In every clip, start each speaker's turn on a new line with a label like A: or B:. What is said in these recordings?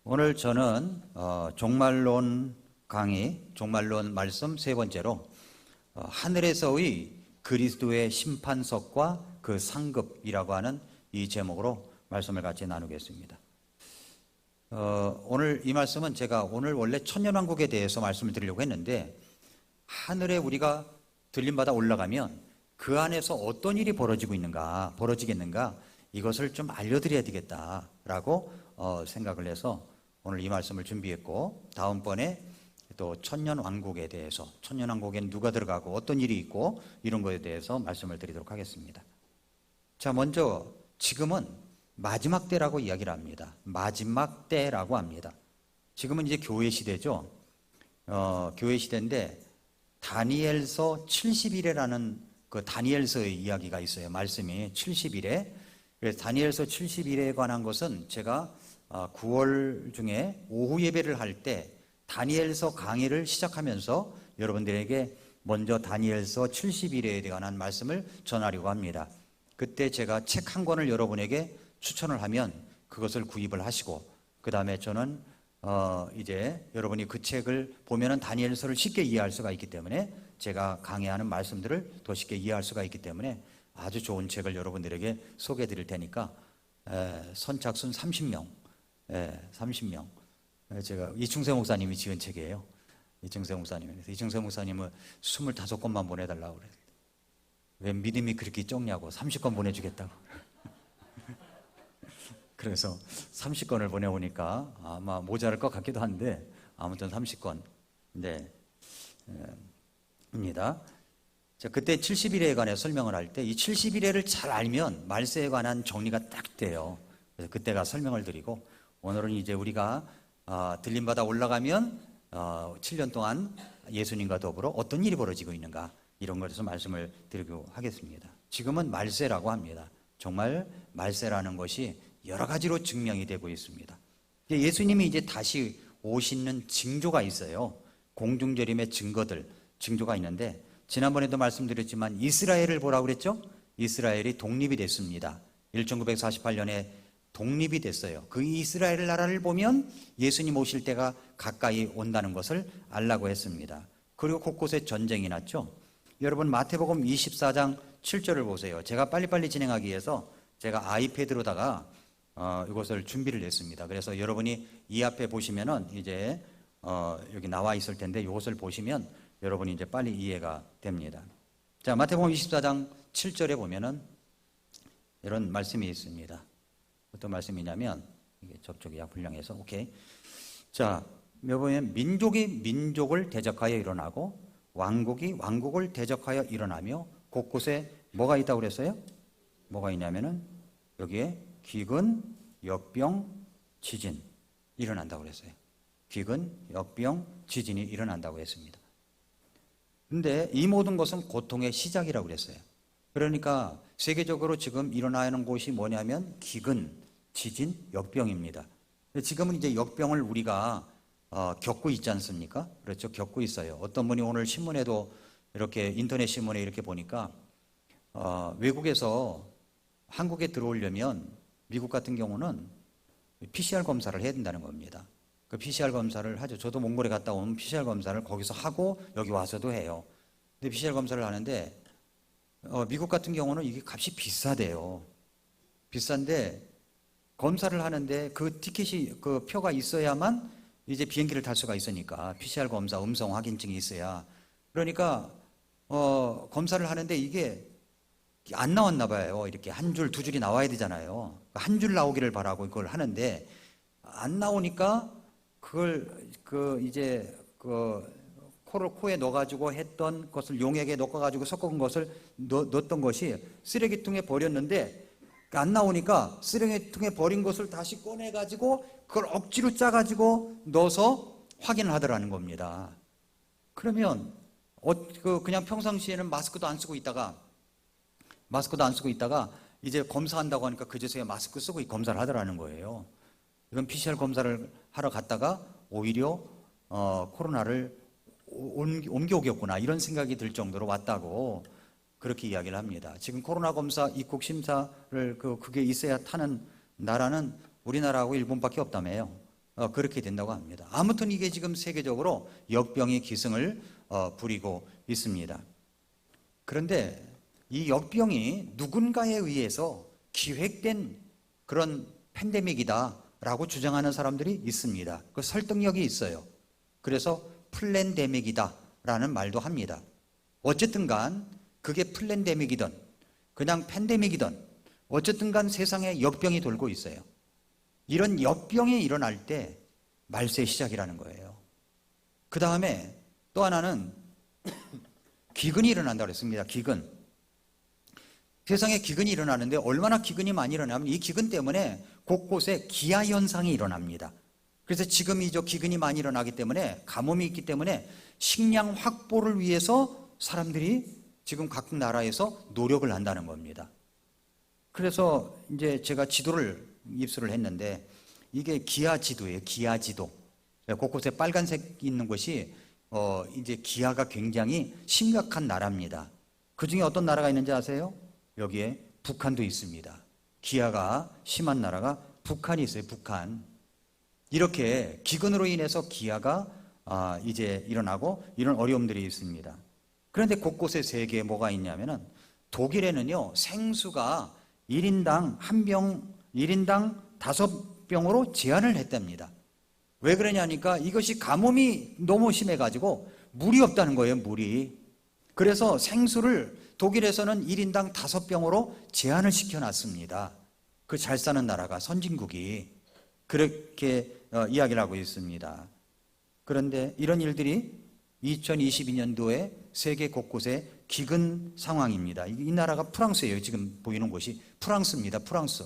A: 오늘 저는 종말론 강의, 종말론 말씀 세 번째로 하늘에서의 그리스도의 심판석과 그 상급이라고 하는 이 제목으로 말씀을 같이 나누겠습니다. 오늘 이 말씀은 제가 오늘 원래 천년왕국에 대해서 말씀을 드리려고 했는데, 하늘에 우리가 들림받아 올라가면 그 안에서 어떤 일이 벌어지겠는가, 이것을 좀 알려드려야 되겠다라고 생각을 해서 오늘 이 말씀을 준비했고, 다음번에 또 천년왕국에 대해서, 천년왕국에는 누가 들어가고 어떤 일이 있고 이런 것에 대해서 말씀을 드리도록 하겠습니다. 자, 먼저 지금은 마지막 때라고 이야기를 합니다. 마지막 때라고 합니다. 지금은 이제 교회 시대죠. 교회 시대인데 다니엘서 70일에라는 그 다니엘서의 이야기가 있어요. 말씀이 70일에. 그래서 다니엘서 70일에 관한 것은 제가 9월 중에 오후 예배를 할 때 다니엘서 강의를 시작하면서 여러분들에게 먼저 다니엘서 70일에 관한 말씀을 전하려고 합니다. 그때 제가 책 한 권을 여러분에게 추천을 하면 그것을 구입을 하시고, 그 다음에 저는 이제 여러분이 그 책을 보면은 다니엘서를 쉽게 이해할 수가 있기 때문에, 제가 강의하는 말씀들을 더 쉽게 이해할 수가 있기 때문에 아주 좋은 책을 여러분들에게 소개해 드릴 테니까, 선착순 30명, 30명. 제가 이충세 목사님이 지은 책이에요. 이충세 목사님이. 그래서 이충세 목사님은 25권만 보내달라고 그래요. 왜 믿음이 그렇게 적냐고, 30권 보내주겠다고. 그래서 30권을 보내오니까 아마 모자랄 것 같기도 한데, 아무튼 30권. 네. 입니다. 자, 그때 70일에 관해 설명을 할 때 이 70일에를 잘 알면 말세에 관한 정리가 딱 돼요. 그래서 그때가 설명을 드리고, 오늘은 이제 우리가 들림받아 올라가면 7년 동안 예수님과 더불어 어떤 일이 벌어지고 있는가, 이런 것에서 말씀을 드리고 하겠습니다. 지금은 말세라고 합니다. 정말 말세라는 것이 여러 가지로 증명이 되고 있습니다. 예수님이 이제 다시 오시는 징조가 있어요. 공중재림의 징조가 있는데, 지난번에도 말씀드렸지만 이스라엘을 보라고 그랬죠? 이스라엘이 독립이 됐습니다. 1948년에 독립이 됐어요. 그 이스라엘 나라를 보면 예수님 오실 때가 가까이 온다는 것을 알라고 했습니다. 그리고 곳곳에 전쟁이 났죠. 여러분, 마태복음 24장 7절을 보세요. 제가 빨리빨리 진행하기 위해서 제가 아이패드로다가 이것을 준비를 했습니다. 그래서 여러분이 이 앞에 보시면은 이제 여기 나와 있을 텐데, 이것을 보시면 여러분이 이제 빨리 이해가 됩니다. 자, 마태복음 24장 7절에 보면은 이런 말씀이 있습니다. 어떤 말씀이냐면, 이게 접촉이 불량해서, 오케이. 자, 보면 민족이 민족을 대적하여 일어나고 왕국이 왕국을 대적하여 일어나며 곳곳에 뭐가 있다고 그랬어요? 뭐가 있냐면은 여기에 기근, 역병, 지진 일어난다고 그랬어요. 기근, 역병, 지진이 일어난다고 했습니다. 근데 이 모든 것은 고통의 시작이라고 그랬어요. 그러니까 세계적으로 지금 일어나는 곳이 뭐냐면 기근, 지진, 역병입니다. 지금은 이제 역병을 우리가 겪고 있지 않습니까? 그렇죠. 겪고 있어요. 어떤 분이 오늘 신문에도, 이렇게 인터넷 신문에 이렇게 보니까 외국에서 한국에 들어오려면 미국 같은 경우는 PCR 검사를 해야 된다는 겁니다. 그 PCR 검사를 하죠. 저도 몽골에 갔다 오면 PCR 검사를 거기서 하고 여기 와서도 해요. 근데 PCR 검사를 하는데 미국 같은 경우는 이게 값이 비싸대요. 비싼데 검사를 하는데 그 티켓이, 그 표가 있어야만 이제 비행기를 탈 수가 있으니까, PCR 검사 음성 확인증이 있어야. 그러니까 검사를 하는데 이게 안 나왔나 봐요. 이렇게 한 줄, 두 줄이 나와야 되잖아요. 한 줄 나오기를 바라고 그걸 하는데 안 나오니까 그걸 이제 코에 넣어가지고 했던 것을, 용액에 넣어가지고 섞은 것을 넣었던 것이 쓰레기통에 버렸는데 안 나오니까 쓰레기통에 버린 것을 다시 꺼내가지고 그걸 억지로 짜가지고 넣어서 확인을 하더라는 겁니다. 그러면 그냥 평상시에는 마스크도 안 쓰고 있다가 이제 검사한다고 하니까 그제서야 마스크 쓰고 검사를 하더라는 거예요. 이건 PCR 검사를 하러 갔다가 오히려 코로나를 옮겨오겠구나, 이런 생각이 들 정도로 왔다고 그렇게 이야기를 합니다. 지금 코로나 검사 입국 심사를 그게 있어야 타는 나라는 우리나라하고 일본밖에 없다며요. 그렇게 된다고 합니다. 아무튼 이게 지금 세계적으로 역병이 기승을 부리고 있습니다. 그런데 이 역병이 누군가에 의해서 기획된 그런 팬데믹이다라고 주장하는 사람들이 있습니다. 그 설득력이 있어요. 그래서 플랜데믹이다라는 말도 합니다. 어쨌든 간 그게 플랜데믹이든 그냥 팬데믹이든 어쨌든 간 세상에 역병이 돌고 있어요. 이런 역병이 일어날 때 말세의 시작이라는 거예요. 그 다음에 또 하나는 기근이 일어난다고 그랬습니다. 기근. 세상에 기근이 일어나는데 얼마나 기근이 많이 일어나면 이 기근 때문에 곳곳에 기아 현상이 일어납니다. 그래서 지금 이 기근이 많이 일어나기 때문에 가뭄이 있기 때문에 식량 확보를 위해서 사람들이 지금 각 나라에서 노력을 한다는 겁니다. 그래서 이제 제가 지도를 입수를 했는데 이게 기아 지도예요. 기아 지도. 곳곳에 빨간색 있는 곳이 이제 기아가 굉장히 심각한 나라입니다. 그 중에 어떤 나라가 있는지 아세요? 여기에 북한도 있습니다. 기아가 심한 나라가 북한이 있어요. 북한. 이렇게 기근으로 인해서 기아가 이제 일어나고 이런 어려움들이 있습니다. 그런데 곳곳에 세계에 뭐가 있냐면은 독일에는요, 생수가 1인당 5병으로 제한을 했답니다. 왜 그러냐니까 이것이 가뭄이 너무 심해가지고 물이 없다는 거예요, 물이. 그래서 생수를 독일에서는 1인당 5병으로 제한을 시켜놨습니다. 그 잘 사는 나라가, 선진국이. 그렇게 이야기를 하고 있습니다. 그런데 이런 일들이 2022년도에 세계 곳곳에 기근 상황입니다. 이 나라가 프랑스예요. 지금 보이는 곳이 프랑스입니다. 프랑스.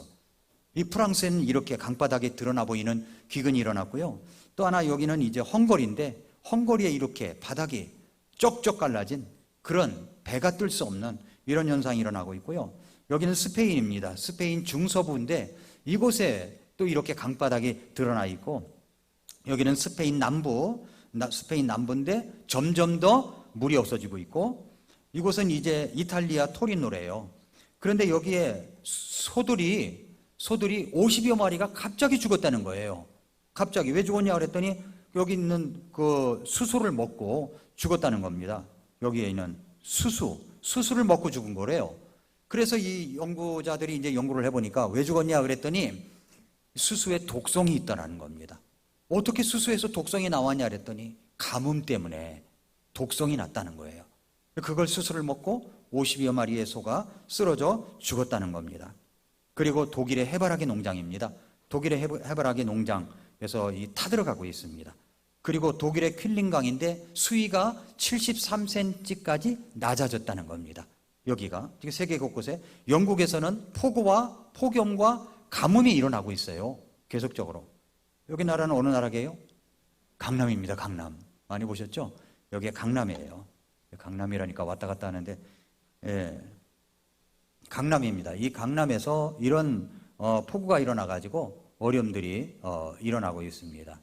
A: 이 프랑스에는 이렇게 강바닥에 드러나 보이는 기근이 일어났고요. 또 하나 여기는 이제 헝거리인데 헝거리에 이렇게 바닥이 쪽쪽 갈라진 그런 배가 뜰 수 없는 이런 현상이 일어나고 있고요. 여기는 스페인입니다. 스페인 중서부인데 이곳에 또 이렇게 강바닥이 드러나 있고 여기는 스페인 남부인데 점점 더 물이 없어지고 있고 이곳은 이제 이탈리아 토리노래요. 그런데 여기에 소들이 50여 마리가 갑자기 죽었다는 거예요. 갑자기 왜 죽었냐 그랬더니 여기 있는 그 수수를 먹고 죽었다는 겁니다. 여기에 있는 수수를 먹고 죽은 거래요. 그래서 이 연구자들이 이제 연구를 해보니까 왜 죽었냐 그랬더니 수수에 독성이 있다는 겁니다. 어떻게 수수에서 독성이 나왔냐 그랬더니 가뭄 때문에 독성이 났다는 거예요. 그걸 수수를 먹고 50여 마리의 소가 쓰러져 죽었다는 겁니다. 그리고 독일의 해바라기 농장입니다. 독일의 해바라기 농장에서 타들어가고 있습니다. 그리고 독일의 퀼링강인데 수위가 73cm까지 낮아졌다는 겁니다. 여기가 세계 곳곳에 영국에서는 폭염과 가뭄이 일어나고 있어요. 계속적으로. 여기 나라는 어느 나라게요? 강남입니다. 강남. 많이 보셨죠? 여기가 강남이에요. 강남이라니까 왔다 갔다 하는데 강남입니다. 이 강남에서 이런 폭우가 일어나가지고 어려움들이 일어나고 있습니다.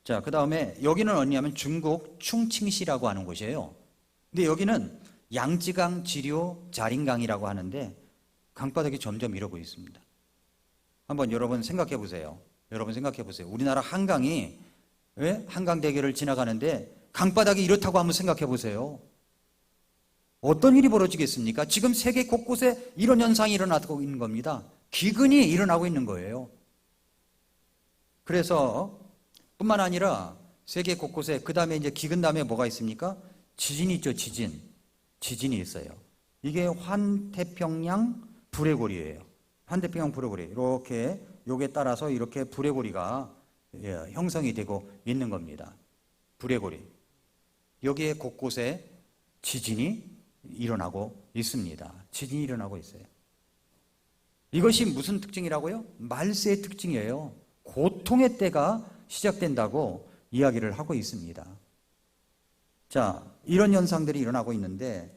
A: 자, 그 다음에 여기는 어디냐면 중국 충칭시라고 하는 곳이에요. 근데 여기는 양쯔강 지류 자린강이라고 하는데 강바닥이 점점 이러고 있습니다. 한번 여러분 생각해 보세요. 우리나라 한강이 한강대교를 지나가는데 강바닥이 이렇다고 한번 생각해 보세요. 어떤 일이 벌어지겠습니까? 지금 세계 곳곳에 이런 현상이 일어나고 있는 겁니다. 기근이 일어나고 있는 거예요. 그래서 뿐만 아니라 세계 곳곳에 그 다음에 이제 기근 다음에 뭐가 있습니까? 지진이 있죠. 지진이 있어요. 이게 환태평양 불레고리예요. 환태평양 불레고리. 이렇게 요게 따라서 이렇게 불레고리가 형성이 되고 있는 겁니다. 불레고리. 여기에 곳곳에 지진이 일어나고 있습니다. 지진이 일어나고 있어요. 이것이 무슨 특징이라고요? 말세의 특징이에요. 고통의 때가 시작된다고 이야기를 하고 있습니다. 자, 이런 현상들이 일어나고 있는데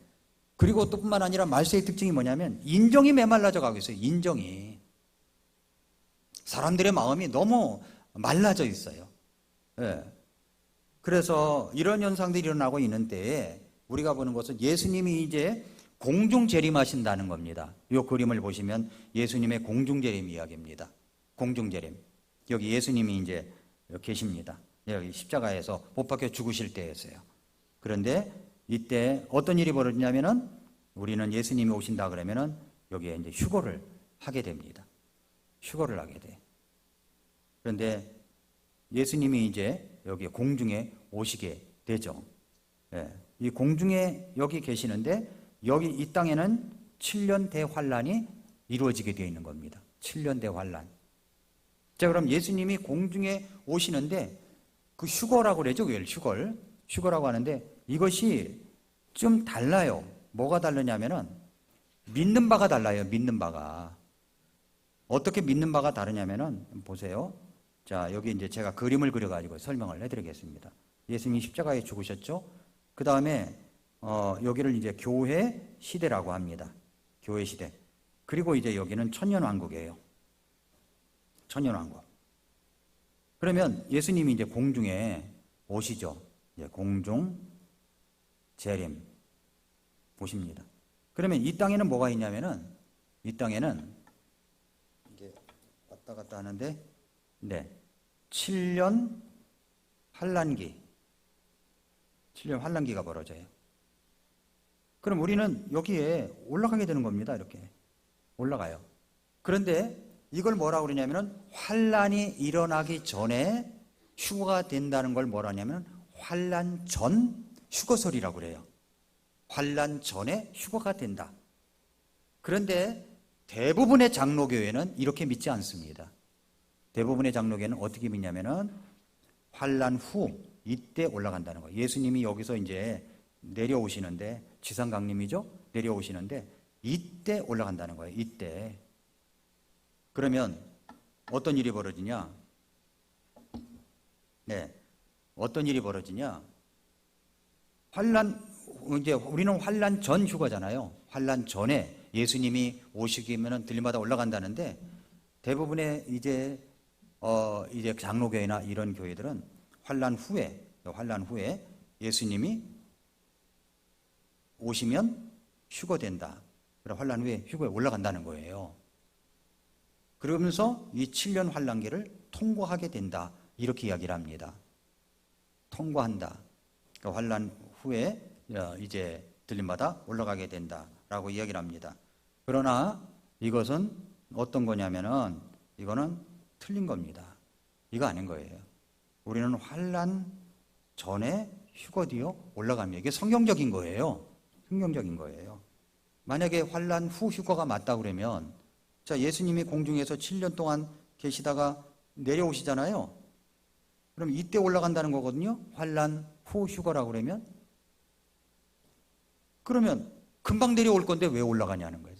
A: 그리고 또 뿐만 아니라 말세의 특징이 뭐냐면 인정이 메말라져 가고 있어요. 인정이. 사람들의 마음이 너무 말라져 있어요. 그래서 이런 현상들이 일어나고 있는 때에 우리가 보는 것은 예수님이 이제 공중 재림하신다는 겁니다. 이 그림을 보시면 예수님의 공중 재림 이야기입니다. 공중재림. 여기 예수님이 이제 계십니다. 여기 십자가에서 못 박혀 죽으실 때였어요. 그런데 이때 어떤 일이 벌어지냐면은 우리는 예수님이 오신다 그러면은 여기에 이제 휴거를 하게 됩니다. 휴거를 하게 돼. 그런데 예수님이 이제 여기 공중에 오시게 되죠. 예, 이 공중에 여기 계시는데 여기 이 땅에는 7년 대환란이 이루어지게 되어 있는 겁니다. 7년 대환란. 자, 그럼 예수님이 공중에 오시는데 그 휴거라고 그러죠. 휴거라고 하는데 이것이 좀 달라요. 뭐가 다르냐면은 믿는 바가 달라요. 믿는 바가. 어떻게 믿는 바가 다르냐면은 보세요. 자, 여기 이제 제가 그림을 그려가지고 설명을 해드리겠습니다. 예수님이 십자가에 죽으셨죠. 그 다음에 여기를 이제 교회 시대라고 합니다. 교회 시대. 그리고 이제 여기는 천년왕국이에요. 천년왕국. 그러면 예수님이 이제 공중에 오시죠. 이제 공중 재림 보십니다. 그러면 이 땅에는 뭐가 있냐면은 이 땅에는 이게 왔다 갔다 하는데 네. 7년 환란기. 7년 환란기가 벌어져요. 그럼 우리는 여기에 올라가게 되는 겁니다. 이렇게 올라가요. 그런데 이걸 뭐라고 그러냐면은 환란이 일어나기 전에 휴거가 된다는 걸 뭐라 하냐면 환란 전 휴거설이라고 그래요. 환란 전에 휴거가 된다. 그런데 대부분의 장로교회는 이렇게 믿지 않습니다. 대부분의 장로교회는 어떻게 믿냐면은 환란 후 이때 올라간다는 거예요. 예수님이 여기서 이제 내려오시는데 지상강림이죠. 내려오시는데 이때 올라간다는 거예요. 이때. 그러면 어떤 일이 벌어지냐? 네, 어떤 일이 벌어지냐? 이제 우리는 환란 전 휴거잖아요. 환란 전에 예수님이 오시기면은 들림마다 올라간다는데 대부분의 이제 장로교회나 이런 교회들은 환란 후에 예수님이 오시면 휴거된다. 그래 환란 후에 휴거에 올라간다는 거예요. 그러면서 이 7년 환란기를 통과하게 된다. 이렇게 이야기를 합니다. 통과한다. 그러니까 환란 후에 이제 들림마다 올라가게 된다라고 이야기를 합니다. 그러나 이것은 어떤 거냐면은 이거는 틀린 겁니다. 이거 아닌 거예요. 우리는 환란 전에 휴거 뒤에 올라갑니다. 이게 성경적인 거예요. 성경적인 거예요. 만약에 환란 후 휴거가 맞다 그러면 자, 예수님이 공중에서 7년 동안 계시다가 내려오시잖아요. 그럼 이때 올라간다는 거거든요. 환란 후 휴거라고 그러면 금방 내려올 건데 왜 올라가냐는 거예요.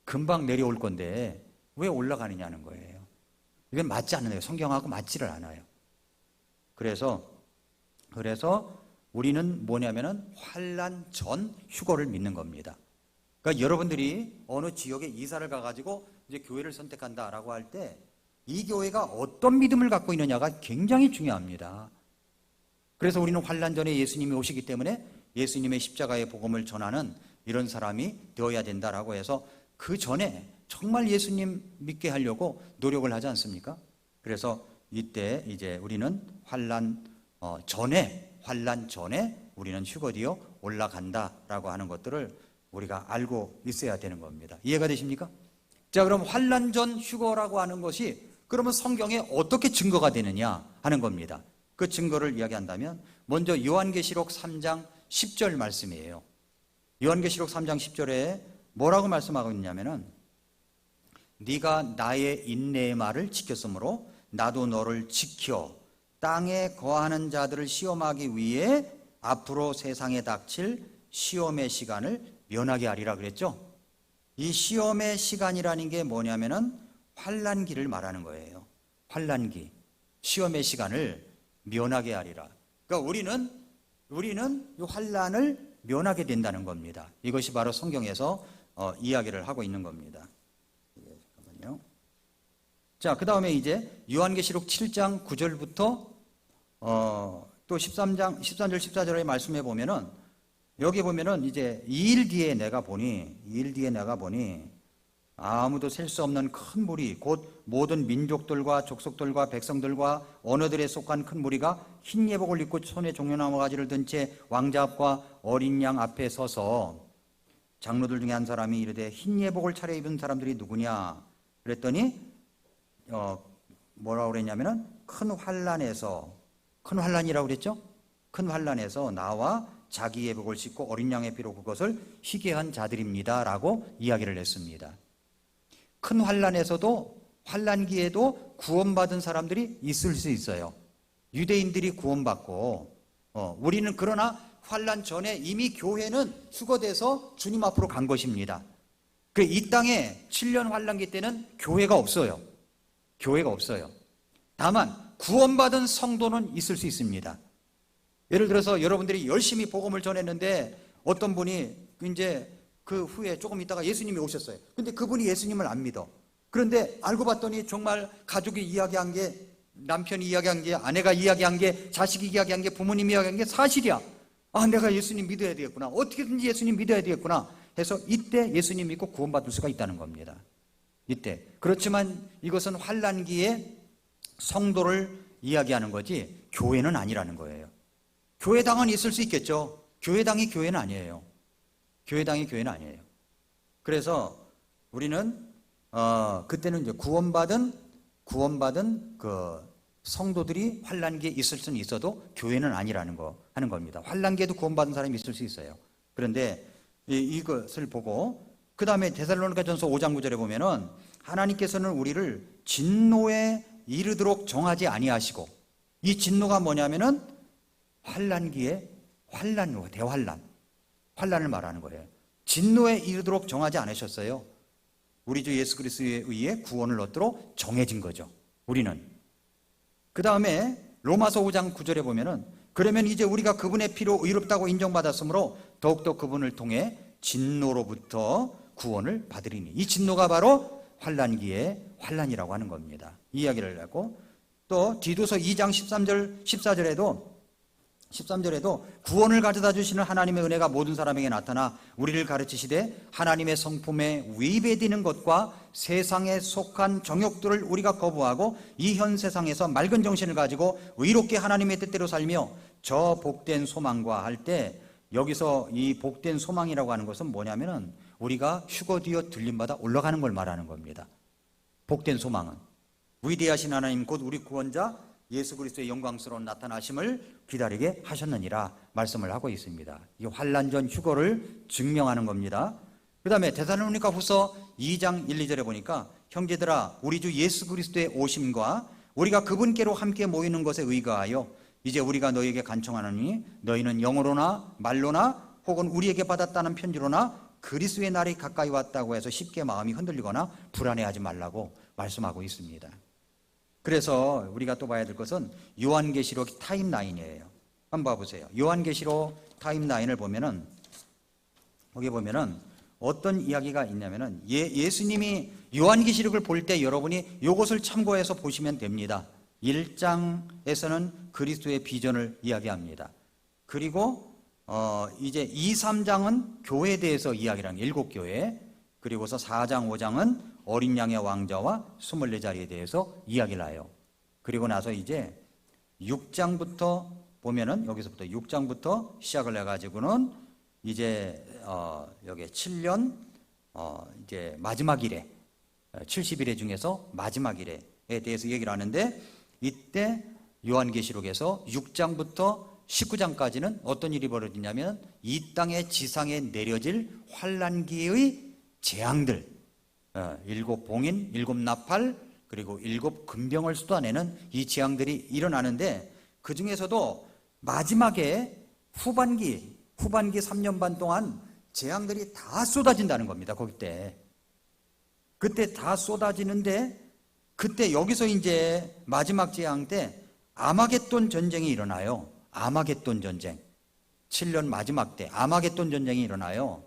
A: 금방 내려올 건데 왜 올라가느냐는 거예요. 이건 맞지 않는 거예요. 성경하고 맞지를 않아요. 그래서 우리는 뭐냐면은 환란 전 휴거를 믿는 겁니다. 그러니까 여러분들이 어느 지역에 이사를 가가지고 이제 교회를 선택한다라고 할 때 이 교회가 어떤 믿음을 갖고 있느냐가 굉장히 중요합니다. 그래서 우리는 환란 전에 예수님이 오시기 때문에 예수님의 십자가의 복음을 전하는 이런 사람이 되어야 된다라고 해서 그 전에 정말 예수님 믿게 하려고 노력을 하지 않습니까? 그래서 이때 이제 우리는 환란 전에 우리는 휴거되어 올라간다라고 하는 것들을 우리가 알고 있어야 되는 겁니다. 이해가 되십니까? 자, 그럼 환란 전 휴거라고 하는 것이 그러면 성경에 어떻게 증거가 되느냐 하는 겁니다. 그 증거를 이야기한다면 먼저 요한계시록 3장 10절 말씀이에요. 요한계시록 3장 10절에 뭐라고 말씀하고 있냐면은 네가 나의 인내의 말을 지켰으므로 나도 너를 지켜 땅에 거하는 자들을 시험하기 위해 앞으로 세상에 닥칠 시험의 시간을 면하게 하리라 그랬죠. 이 시험의 시간이라는 게 뭐냐면은 환란기를 말하는 거예요. 환란기, 시험의 시간을 면하게 하리라. 그러니까 우리는 이 환란을 면하게 된다는 겁니다. 이것이 바로 성경에서 이야기를 하고 있는 겁니다. 잠깐만요. 자, 그 다음에 이제 요한계시록 7장 9절부터 또 13절 14절에 말씀해 보면은 여기 보면은 이제 2일 뒤에 내가 보니 아무도 셀 수 없는 큰 무리, 곧 모든 민족들과 족속들과 백성들과 언어들에 속한 큰 무리가 흰 예복을 입고 손에 종려나무 가지를 든 채 왕자 앞과 어린 양 앞에 서서 장로들 중에 한 사람이 이르되 흰 예복을 차려입은 사람들이 누구냐 그랬더니 뭐라고 그랬냐면은 큰 환란이라고 그랬죠? 큰 환란에서 나와 자기 예복을 씻고 어린 양의 피로 그것을 희게 한 자들입니다 라고 이야기를 했습니다. 큰 환란에서도 환란기에도 구원받은 사람들이 있을 수 있어요. 유대인들이 구원받고 우리는 그러나 환란 전에 이미 교회는 휴거돼서 주님 앞으로 간 것입니다. 이 땅에 7년 환란기 때는 교회가 없어요. 교회가 없어요. 다만 구원받은 성도는 있을 수 있습니다. 예를 들어서 여러분들이 열심히 복음을 전했는데 어떤 분이 이제 그 후에 조금 있다가 예수님이 오셨어요. 근데 그분이 예수님을 안 믿어. 그런데 알고 봤더니 정말 가족이 이야기한 게, 남편이 이야기한 게, 아내가 이야기한 게, 자식이 이야기한 게, 부모님이 이야기한 게 사실이야. 아, 내가 예수님 믿어야 되겠구나. 어떻게든지 예수님 믿어야 되겠구나 해서 이때 예수님 믿고 구원받을 수가 있다는 겁니다. 이때. 그렇지만 이것은 환란기에 성도를 이야기하는 거지 교회는 아니라는 거예요. 교회당은 있을 수 있겠죠. 교회당이 교회는 아니에요. 교회당이 교회는 아니에요. 그래서 우리는 그때는 이제 구원받은 그 성도들이 환란기에 있을 수는 있어도 교회는 아니라는 거 하는 겁니다. 환란기에도 구원받은 사람이 있을 수 있어요. 그런데 이것을 보고 그 다음에 데살로니가전서 5장 9절에 보면은 하나님께서는 우리를 진노에 이르도록 정하지 아니하시고, 이 진노가 뭐냐면은 환란기에 환란을 말하는 거예요. 진노에 이르도록 정하지 않으셨어요. 우리 주 예수 그리스도에 의해 구원을 얻도록 정해진 거죠. 우리는. 그 다음에 로마서 5장 9절에 보면은 그러면 이제 우리가 그분의 피로 의롭다고 인정받았으므로 더욱더 그분을 통해 진노로부터 구원을 받으리니, 이 진노가 바로 환란기의 환란이라고 하는 겁니다. 이 이야기를 하고, 또 디도서 2장 13절에도 구원을 가져다 주시는 하나님의 은혜가 모든 사람에게 나타나 우리를 가르치시되 하나님의 성품에 위배되는 것과 세상에 속한 정욕들을 우리가 거부하고 이 현 세상에서 맑은 정신을 가지고 의롭게 하나님의 뜻대로 살며 저 복된 소망과 할 때, 여기서 이 복된 소망이라고 하는 것은 뭐냐면은 우리가 휴거되어 들림받아 올라가는 걸 말하는 겁니다. 복된 소망은 위대하신 하나님 곧 우리 구원자 예수 그리스도의 영광스러운 나타나심을 기다리게 하셨느니라 말씀을 하고 있습니다. 이 환란 전 휴거를 증명하는 겁니다. 그 다음에 데살로니가 후서 2장 1, 2절에 보니까 형제들아 우리 주 예수 그리스도의 오심과 우리가 그분께로 함께 모이는 것에 의거하여 이제 우리가 너희에게 간청하노니 너희는 영어로나 말로나 혹은 우리에게 받았다는 편지로나 그리스도의 날이 가까이 왔다고 해서 쉽게 마음이 흔들리거나 불안해하지 말라고 말씀하고 있습니다. 그래서 우리가 또 봐야 될 것은 요한계시록 타임라인이에요. 한번 봐보세요. 요한계시록 타임라인을 보면은, 거기 보면은 어떤 이야기가 있냐면은 예수님이 요한계시록을 볼 때 여러분이 이것을 참고해서 보시면 됩니다. 1장에서는 그리스도의 비전을 이야기합니다. 그리고 이제 2, 3장은 교회에 대해서 이야기를 하는 7교회, 그리고서 4장, 5장은 어린 양의 왕자와 24자리에 대해서 이야기를 해요. 그리고 나서 이제 6장부터 보면은, 여기서부터 6장부터 시작을 해가지고는 이제 여기 7년 이제 마지막 일에 70일에 중에서 마지막 일에 대해서 얘기를 하는데, 이때 요한계시록에서 6장부터 19장까지는 어떤 일이 벌어지냐면 이 땅의 지상에 내려질 환란기의 재앙들, 7 봉인, 7 나팔, 그리고 7 금병을 쏟아내는 이 재앙들이 일어나는데, 그 중에서도 마지막에 후반기 3년 반 동안 재앙들이 다 쏟아진다는 겁니다. 거기 때. 그때 다 쏟아지는데, 그때 여기서 이제 마지막 재앙 때 아마겟돈 전쟁이 일어나요. 아마겟돈 전쟁. 7년 마지막 때 아마겟돈 전쟁이 일어나요.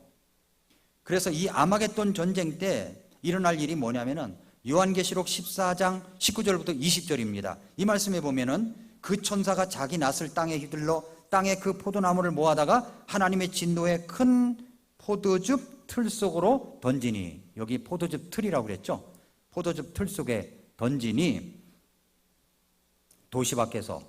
A: 그래서 이 아마겟돈 전쟁 때 일어날 일이 뭐냐면은 요한계시록 14장 19절부터 20절입니다. 이 말씀에 보면은 그 천사가 자기 낫을 땅에 휘둘러 땅에 그 포도나무를 모아다가 하나님의 진노의 큰 포도즙 포도즙 틀 속으로 던지니, 여기 포도즙 틀이라고 그랬죠. 포도즙 틀 속에 던지니 도시 밖에서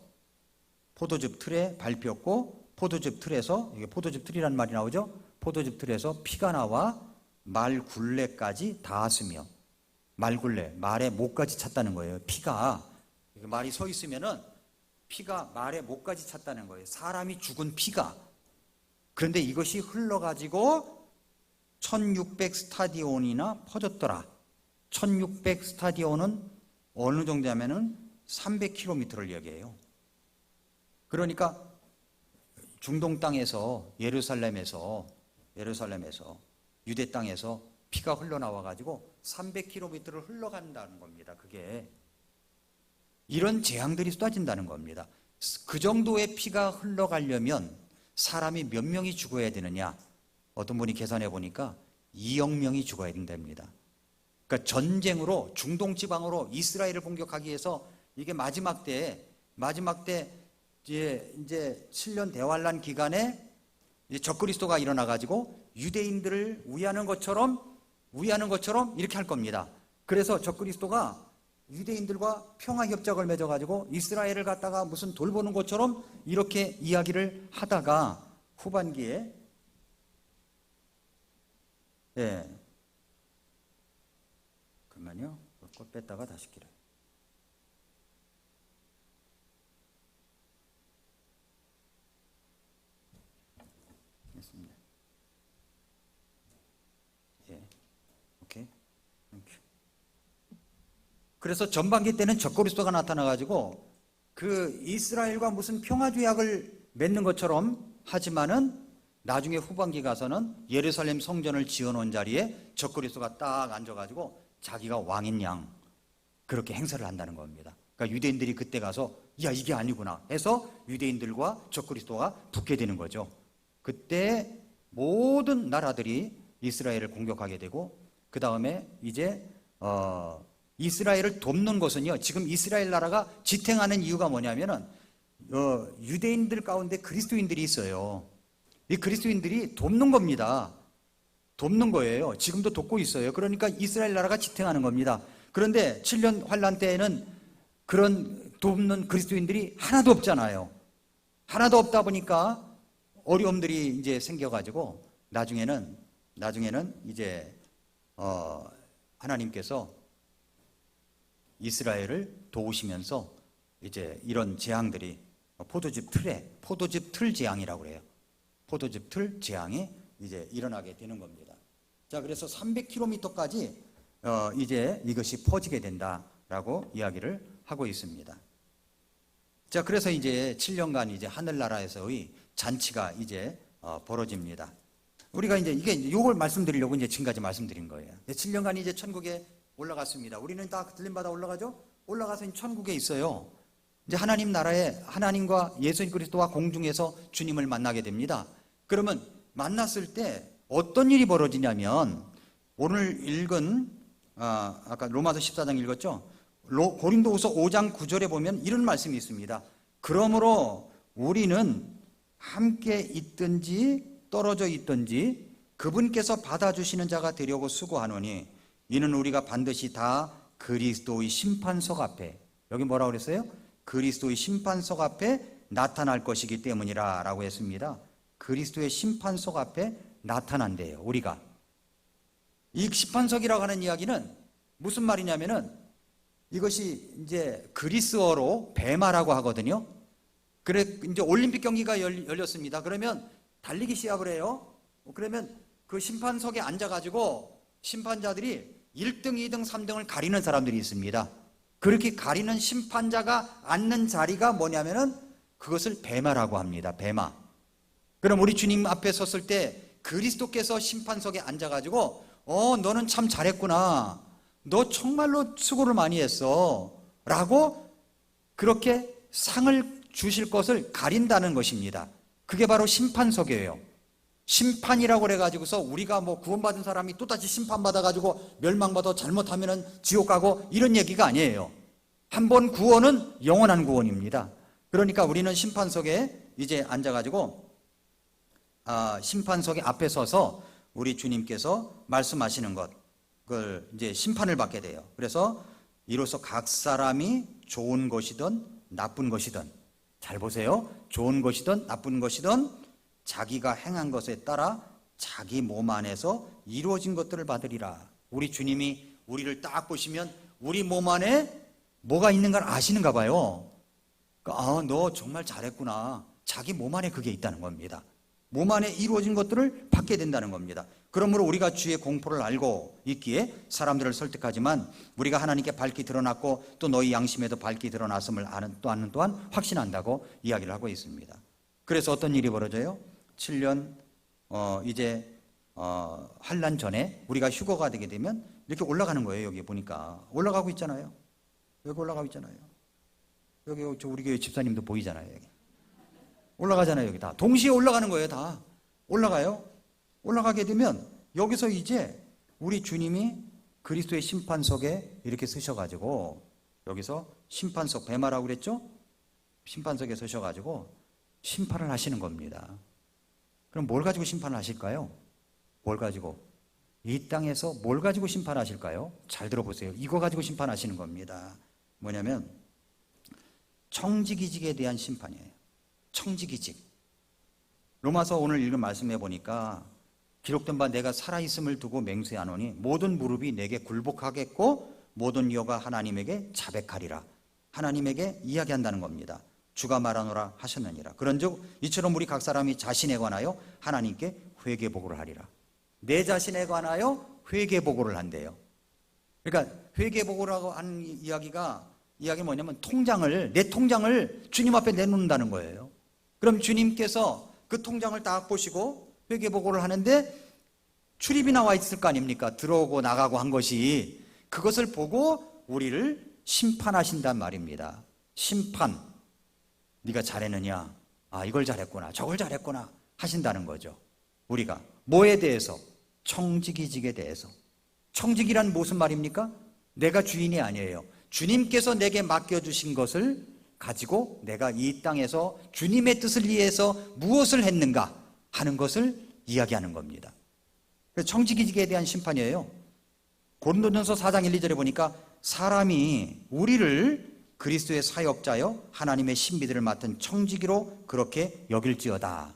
A: 포도즙 틀에 밟혔고, 포도즙 틀에서, 이게 포도즙 틀이라는 말이 나오죠. 포도즙 틀에서 피가 나와 말 굴레까지 닿았으며, 말 굴레, 말의 목까지 찼다는 거예요. 피가, 말이 서 있으면은 피가 말의 목까지 찼다는 거예요. 사람이 죽은 피가. 그런데 이것이 흘러가지고 1600 스타디온이나 퍼졌더라. 1600 스타디온은 어느 정도냐면은 300km를 얘기해요. 그러니까 중동 땅에서, 예루살렘에서 유대 땅에서 피가 흘러나와 가지고 300km를 흘러간다는 겁니다. 그게 이런 재앙들이 쏟아진다는 겁니다. 그 정도의 피가 흘러가려면 사람이 몇 명이 죽어야 되느냐? 어떤 분이 계산해 보니까 2억 명이 죽어야 된답니다. 그러니까 전쟁으로, 중동 지방으로 이스라엘을 공격하기 위해서, 이게 마지막 때 이제 7년 대환란 기간에 이제 적그리스도가 일어나 가지고 유대인들을 위하는 것처럼 이렇게 할 겁니다. 그래서 적그리스도가 유대인들과 평화 협정을 맺어 가지고 이스라엘을 갖다가 무슨 돌보는 것처럼 이렇게 이야기를 하다가 후반기에, 그러면요, 꽃 뺐다가 다시 길어요. 됐습니다. 오케이. 그래서 전반기 때는 적그리스도가 나타나가지고 그 이스라엘과 무슨 평화조약을 맺는 것처럼 하지만은 나중에 후반기 가서는 예루살렘 성전을 지어놓은 자리에 적그리스도가 딱 앉아가지고 자기가 왕인 양 그렇게 행사를 한다는 겁니다. 그러니까 유대인들이 그때 가서 야, 이게 아니구나 해서 유대인들과 적그리스도가 붙게 되는 거죠. 그때 모든 나라들이 이스라엘을 공격하게 되고, 그 다음에 이제 이스라엘을 돕는 것은요, 지금 이스라엘 나라가 지탱하는 이유가 뭐냐면은 유대인들 가운데 그리스도인들이 있어요. 이 그리스도인들이 돕는 겁니다. 돕는 거예요. 지금도 돕고 있어요. 그러니까 이스라엘 나라가 지탱하는 겁니다. 그런데 7년 환란 때에는 그런 돕는 그리스도인들이 하나도 없잖아요. 하나도 없다 보니까 어려움들이 이제 생겨가지고 나중에는 이제 하나님께서 이스라엘을 도우시면서 이제 이런 재앙들이 포도즙 틀 재앙이라고 그래요. 포도즙 틀 재앙이 이제 일어나게 되는 겁니다. 자, 그래서 300km까지 이제 이것이 퍼지게 된다라고 이야기를 하고 있습니다. 자, 그래서 이제 7년간 이제 하늘나라에서의 잔치가 이제 벌어집니다. 우리가 이제 이걸 말씀드리려고 이제 지금까지 말씀드린 거예요. 7년간 이제 천국에 올라갔습니다. 우리는 다 들림받아 올라가죠? 올라가서 천국에 있어요. 이제 하나님 나라에 하나님과 예수 그리스도와 공중에서 주님을 만나게 됩니다. 그러면 만났을 때 어떤 일이 벌어지냐면, 오늘 읽은 아까 로마서 14장 읽었죠? 고린도후서 5장 9절에 보면 이런 말씀이 있습니다. 그러므로 우리는 함께 있든지 떨어져 있든지 그분께서 받아주시는 자가 되려고 수고하노니 이는 우리가 반드시 다 그리스도의 심판석 앞에, 여기 뭐라고 그랬어요? 그리스도의 심판석 앞에 나타날 것이기 때문이라 라고 했습니다. 그리스도의 심판석 앞에 나타난대요, 우리가. 이 심판석이라고 하는 이야기는 무슨 말이냐면은 이것이 이제 그리스어로 베마라고 하거든요. 그래, 이제 올림픽 경기가 열렸습니다. 그러면 달리기 시합을 해요. 그러면 그 심판석에 앉아가지고 심판자들이 1등, 2등, 3등을 가리는 사람들이 있습니다. 그렇게 가리는 심판자가 앉는 자리가 뭐냐면은 그것을 베마라고 합니다. 베마. 그럼 우리 주님 앞에 섰을 때 그리스도께서 심판석에 앉아가지고 너는 참 잘했구나, 너 정말로 수고를 많이 했어 라고 그렇게 상을 주실 것을 가린다는 것입니다. 그게 바로 심판석이에요. 심판이라고 그래가지고서 우리가 뭐 구원받은 사람이 또다시 심판받아가지고 멸망받아 잘못하면은 지옥 가고 이런 얘기가 아니에요. 한 번 구원은 영원한 구원입니다. 그러니까 우리는 심판석에 이제 앉아가지고 심판석에 앞에 서서 우리 주님께서 말씀하시는 것, 그걸 이제 심판을 받게 돼요. 그래서 이로써 각 사람이 좋은 것이든 나쁜 것이든, 잘 보세요. 좋은 것이든 나쁜 것이든 자기가 행한 것에 따라 자기 몸 안에서 이루어진 것들을 받으리라. 우리 주님이 우리를 딱 보시면 우리 몸 안에 뭐가 있는 걸 아시는가 봐요. 아, 너 정말 잘했구나. 자기 몸 안에 그게 있다는 겁니다. 몸 안에 이루어진 것들을 받게 된다는 겁니다. 그러므로 우리가 주의 공포를 알고 있기에 사람들을 설득하지만 우리가 하나님께 밝히 드러났고 또 너희 양심에도 밝히 드러났음을 아는 또한 확신한다고 이야기를 하고 있습니다. 그래서 어떤 일이 벌어져요? 7년 이제 환란 전에 우리가 휴거가 되게 되면 이렇게 올라가는 거예요. 여기 보니까 올라가고 있잖아요. 여기 올라가고 있잖아요. 여기 우리 교회 집사님도 보이잖아요. 여기 올라가잖아요. 여기 다 동시에 올라가는 거예요. 다 올라가요. 올라가게 되면 여기서 이제 우리 주님이 그리스도의 심판석에 이렇게 서셔가지고, 여기서 심판석, 베마라고 그랬죠? 심판석에 서셔가지고 심판을 하시는 겁니다. 그럼 뭘 가지고 심판을 하실까요? 뭘 가지고? 이 땅에서 뭘 가지고 심판하실까요? 잘 들어보세요. 이거 가지고 심판하시는 겁니다. 뭐냐면 청지기직에 대한 심판이에요. 청지기직. 로마서 오늘 읽은 말씀해 보니까 기록된 바 내가 살아있음을 두고 맹세하노니 모든 무릎이 내게 굴복하겠고 모든 혀가 하나님에게 자백하리라. 하나님에게 이야기한다는 겁니다. 주가 말하노라 하셨느니라. 그런즉 이처럼 우리 각 사람이 자신에 관하여 하나님께 회개보고를 하리라. 내 자신에 관하여 회개보고를 한대요. 그러니까 회개보고라고 하는 이야기가 뭐냐면 내 통장을 주님 앞에 내놓는다는 거예요. 그럼 주님께서 그 통장을 딱 보시고 회개보고를 하는데 출입이 나와 있을 거 아닙니까? 들어오고 나가고 한 것이. 그것을 보고 우리를 심판하신단 말입니다. 심판. 네가 잘했느냐? 아, 이걸 잘했구나, 저걸 잘했구나 하신다는 거죠. 우리가 뭐에 대해서? 청지기직에 대해서. 청지기란 무슨 말입니까? 내가 주인이 아니에요. 주님께서 내게 맡겨주신 것을 가지고 내가 이 땅에서 주님의 뜻을 위해서 무엇을 했는가 하는 것을 이야기하는 겁니다. 그래서 청지기직에 대한 심판이에요. 고린도전서 4장 1, 2절에 보니까 사람이 우리를 그리스도의 사역자여 하나님의 신비들을 맡은 청지기로 그렇게 여길지어다.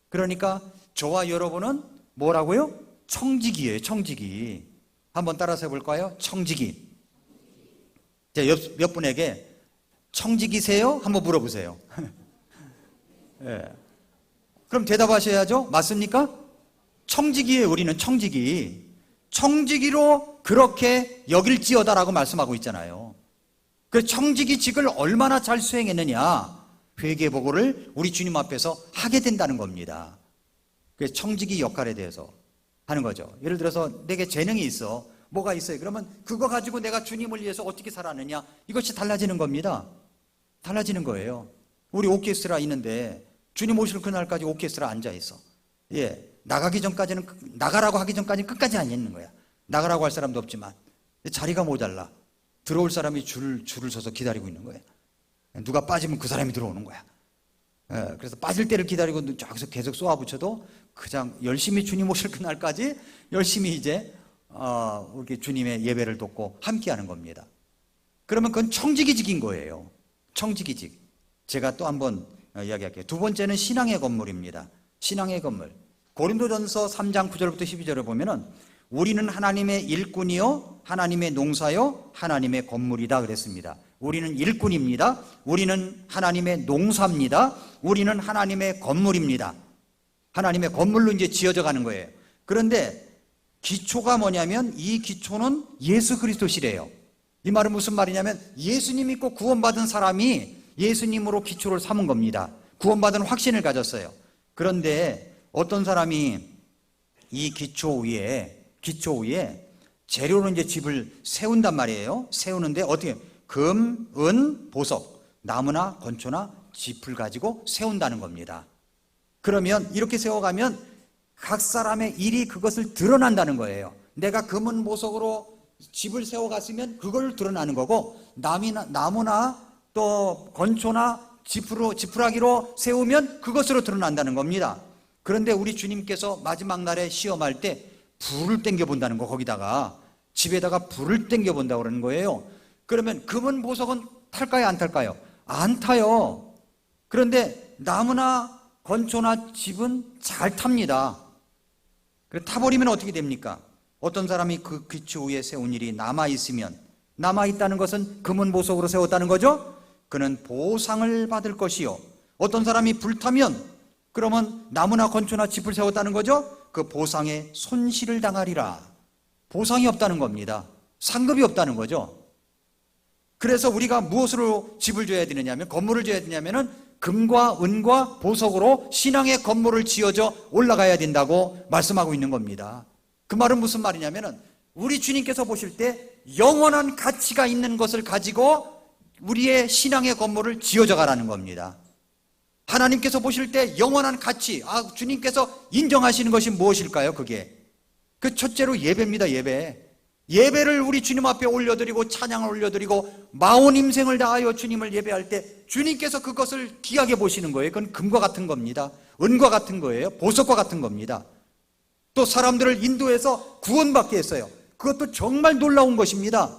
A: 그러니까 저와 여러분은 뭐라고요? 청지기예요. 청지기. 한번 따라서 해볼까요? 청지기. 몇 분에게 청지기세요? 한번 물어보세요. 네. 그럼 대답하셔야죠. 맞습니까? 청지기예요. 우리는 청지기. 청지기로 그렇게 여길지어다라고 말씀하고 있잖아요. 그 청지기직을 얼마나 잘 수행했느냐, 회개보고를 우리 주님 앞에서 하게 된다는 겁니다. 그 청지기 역할에 대해서 하는 거죠. 예를 들어서 내게 재능이 있어. 뭐가 있어요? 그러면 그거 가지고 내가 주님을 위해서 어떻게 살았느냐, 이것이 달라지는 겁니다. 달라지는 거예요. 우리 오케스트라 있는데 주님 오실 그날까지 오케스트라 앉아 있어. 나가라고 하기 전까지는 끝까지 안 있는 거야. 나가라고 할 사람도 없지만 자리가 모자라. 들어올 사람이 줄을 서서 기다리고 있는 거예요. 누가 빠지면 그 사람이 들어오는 거야. 그래서 빠질 때를 기다리고 저기서 계속 쏘아붙여도 그냥 열심히 주님 오실 그날까지 열심히 이제 이렇게 주님의 예배를 돕고 함께하는 겁니다. 그러면 그건 청지기직인 거예요. 청지기직. 제가 또 한번 이야기할게요. 두 번째는 신앙의 건물입니다. 신앙의 건물. 고린도전서 3장 9절부터 12절에 보면은 우리는 하나님의 일꾼이요 하나님의 농사요 하나님의 건물이다 그랬습니다. 우리는 일꾼입니다. 우리는 하나님의 농사입니다. 우리는 하나님의 건물입니다. 하나님의 건물로 이제 지어져 가는 거예요. 그런데 기초가 뭐냐면 이 기초는 예수 그리스도시래요. 이 말은 무슨 말이냐면 예수님 믿고 구원받은 사람이 예수님으로 기초를 삼은 겁니다. 구원받은 확신을 가졌어요. 그런데 어떤 사람이 이 기초 위에 재료로 이제 집을 세운단 말이에요. 세우는데 어떻게? 금, 은, 보석, 나무나 건초나 짚을 가지고 세운다는 겁니다. 그러면 이렇게 세워가면 각 사람의 일이 그것을 드러난다는 거예요. 내가 금은 보석으로 집을 세워갔으면 그걸 드러나는 거고, 나무나 또 건초나 지푸라기로 세우면 그것으로 드러난다는 겁니다. 그런데 우리 주님께서 마지막 날에 시험할 때 불을 땡겨 본다는 거, 거기다가 집에다가 불을 땡겨 본다고 그러는 거예요. 그러면 금은 보석은 탈까요, 안 탈까요? 안 타요. 그런데 나무나 건초나 집은 잘 탑니다. 그래, 타버리면 어떻게 됩니까? 어떤 사람이 그 기초 위에 세운 일이 남아있으면, 남아있다는 것은 금은 보석으로 세웠다는 거죠? 그는 보상을 받을 것이요. 어떤 사람이 불타면, 그러면 나무나 건초나 집을 세웠다는 거죠? 그 보상에 손실을 당하리라. 보상이 없다는 겁니다. 상급이 없다는 거죠. 그래서 우리가 무엇으로 집을 줘야 되느냐면, 건물을 줘야 되냐면은 금과 은과 보석으로 신앙의 건물을 지어져 올라가야 된다고 말씀하고 있는 겁니다. 그 말은 무슨 말이냐면은 우리 주님께서 보실 때 영원한 가치가 있는 것을 가지고 우리의 신앙의 건물을 지어져 가라는 겁니다. 하나님께서 보실 때 영원한 가치, 주님께서 인정하시는 것이 무엇일까요? 그게 그 첫째로 예배입니다. 예배를 우리 주님 앞에 올려드리고 찬양을 올려드리고 마온 임생을 다하여 주님을 예배할 때 주님께서 그것을 귀하게 보시는 거예요. 그건 금과 같은 겁니다. 은과 같은 거예요. 보석과 같은 겁니다. 또 사람들을 인도해서 구원받게 했어요. 그것도 정말 놀라운 것입니다.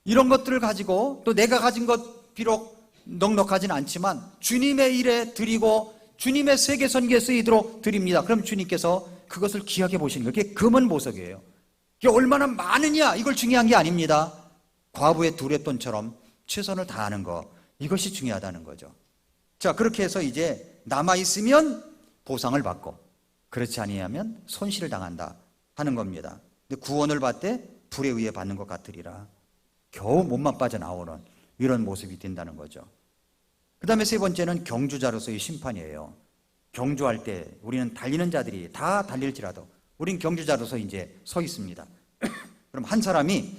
A: 이런 것들을 가지고 또 내가 가진 것 비록 넉넉하진 않지만 주님의 일에 드리고 주님의 세계 선교에 쓰이도록 드립니다. 그럼 주님께서 그것을 귀하게 보시는 거예요. 그게 금은 보석이에요. 이게 얼마나 많으냐, 이걸 중요한 게 아닙니다. 과부의 두레돈처럼 최선을 다하는 거, 이것이 중요하다는 거죠. 자, 그렇게 해서 이제 남아있으면 보상을 받고 그렇지 아니하면 손실을 당한다 하는 겁니다. 근데 구원을 받되 불에 의해 받는 것 같으리라. 겨우 몸만 빠져나오는 이런 모습이 된다는 거죠. 그 다음에 세 번째는 경주자로서의 심판이에요. 경주할 때 우리는 달리는 자들이 다 달릴지라도 우린 경주자로서 이제 서 있습니다. 그럼 한 사람이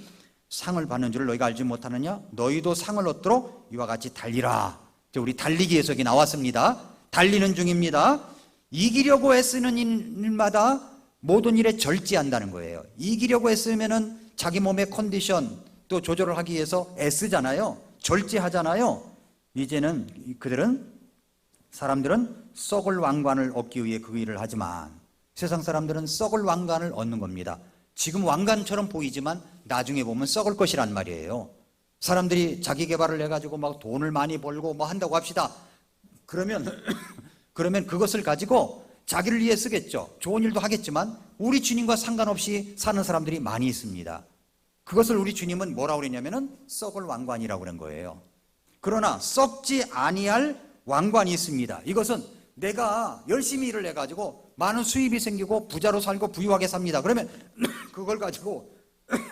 A: 상을 받는 줄을 너희가 알지 못하느냐? 너희도 상을 얻도록 이와 같이 달리라. 우리 달리기에서 여기 나왔습니다. 달리는 중입니다. 이기려고 애쓰는 일마다 모든 일에 절제한다는 거예요. 이기려고 애쓰면은 자기 몸의 컨디션 또 조절을 하기 위해서 애쓰잖아요. 절제하잖아요. 이제는 사람들은 썩을 왕관을 얻기 위해 그 일을 하지만 세상 사람들은 썩을 왕관을 얻는 겁니다. 지금 왕관처럼 보이지만 나중에 보면 썩을 것이란 말이에요. 사람들이 자기 개발을 해가지고 막 돈을 많이 벌고 뭐 한다고 합시다. 그러면 그것을 가지고 자기를 위해 쓰겠죠. 좋은 일도 하겠지만 우리 주님과 상관없이 사는 사람들이 많이 있습니다. 그것을 우리 주님은 뭐라고 그랬냐면은 썩을 왕관이라고 그런 거예요. 그러나 썩지 아니할 왕관이 있습니다. 이것은 내가 열심히 일을 해가지고 많은 수입이 생기고 부자로 살고 부유하게 삽니다. 그러면 그걸 가지고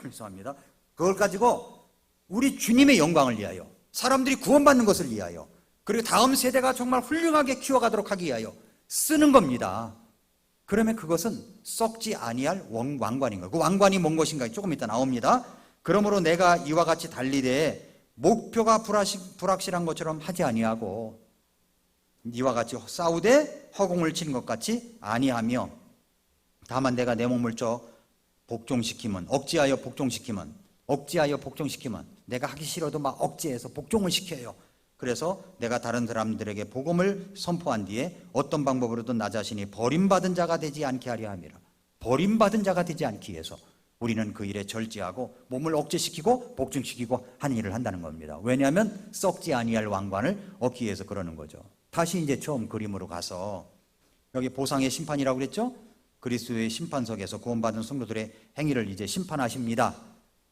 A: 죄송합니다. 그걸 가지고 우리 주님의 영광을 위하여 사람들이 구원받는 것을 위하여 그리고 다음 세대가 정말 훌륭하게 키워가도록 하기 위하여 쓰는 겁니다. 그러면 그것은 썩지 아니할 왕관인 거예요. 그 왕관이 뭔 것인가 조금 이따 나옵니다. 그러므로 내가 이와 같이 달리되 목표가 불확실한 것처럼 하지 아니하고 이와 같이 싸우되 허공을 치는 것 같이 아니하며 다만 내가 내 몸을 복종시키면 억지하여 복종시키면 내가 하기 싫어도 막 억지해서 복종을 시켜요. 그래서 내가 다른 사람들에게 복음을 선포한 뒤에 어떤 방법으로든 나 자신이 버림받은 자가 되지 않게 하려 함이라. 버림받은 자가 되지 않기 위해서 우리는 그 일에 절제하고 몸을 억제시키고 복종시키고 하는 일을 한다는 겁니다. 왜냐하면 썩지 아니할 왕관을 얻기 위해서 그러는 거죠. 다시 이제 처음 그림으로 가서 여기 보상의 심판이라고 그랬죠? 그리스도의 심판석에서 구원받은 성도들의 행위를 이제 심판하십니다.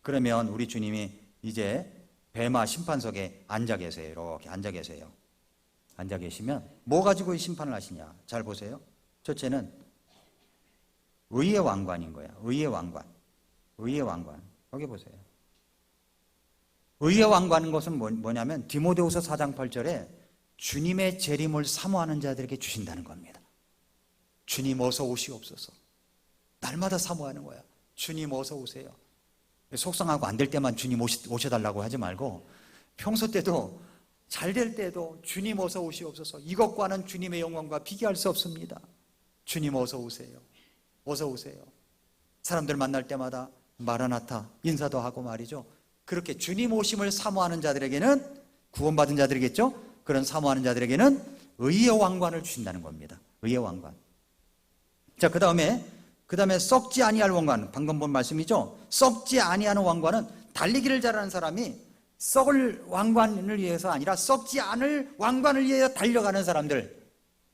A: 그러면 우리 주님이 이제 베마 심판석에 앉아 계세요. 이렇게 앉아 계세요. 앉아 계시면 뭐 가지고 이 심판을 하시냐? 잘 보세요. 첫째는 의의 왕관인 거야. 의의 왕관. 여기 보세요. 의의 왕관인 것은 뭐냐면 디모데후서 4장 8절에 주님의 재림을 사모하는 자들에게 주신다는 겁니다. 주님 어서 오시옵소서. 날마다 사모하는 거야. 주님 어서 오세요. 속상하고 안 될 때만 주님 오셔달라고 하지 말고 평소 때도 잘 될 때도 주님 어서 오시옵소서. 이것과는 주님의 영광과 비교할 수 없습니다. 주님 어서 오세요. 어서 오세요. 사람들 만날 때마다 마라나타 인사도 하고 말이죠. 그렇게 주님 오심을 사모하는 자들에게는 구원받은 자들이겠죠. 그런 사모하는 자들에게는 의의 왕관을 주신다는 겁니다. 의의 왕관. 자, 그 다음에 썩지 아니할 왕관. 방금 본 말씀이죠. 썩지 아니하는 왕관은 달리기를 잘하는 사람이 썩을 왕관을 위해서 아니라 썩지 않을 왕관을 위해 달려가는 사람들,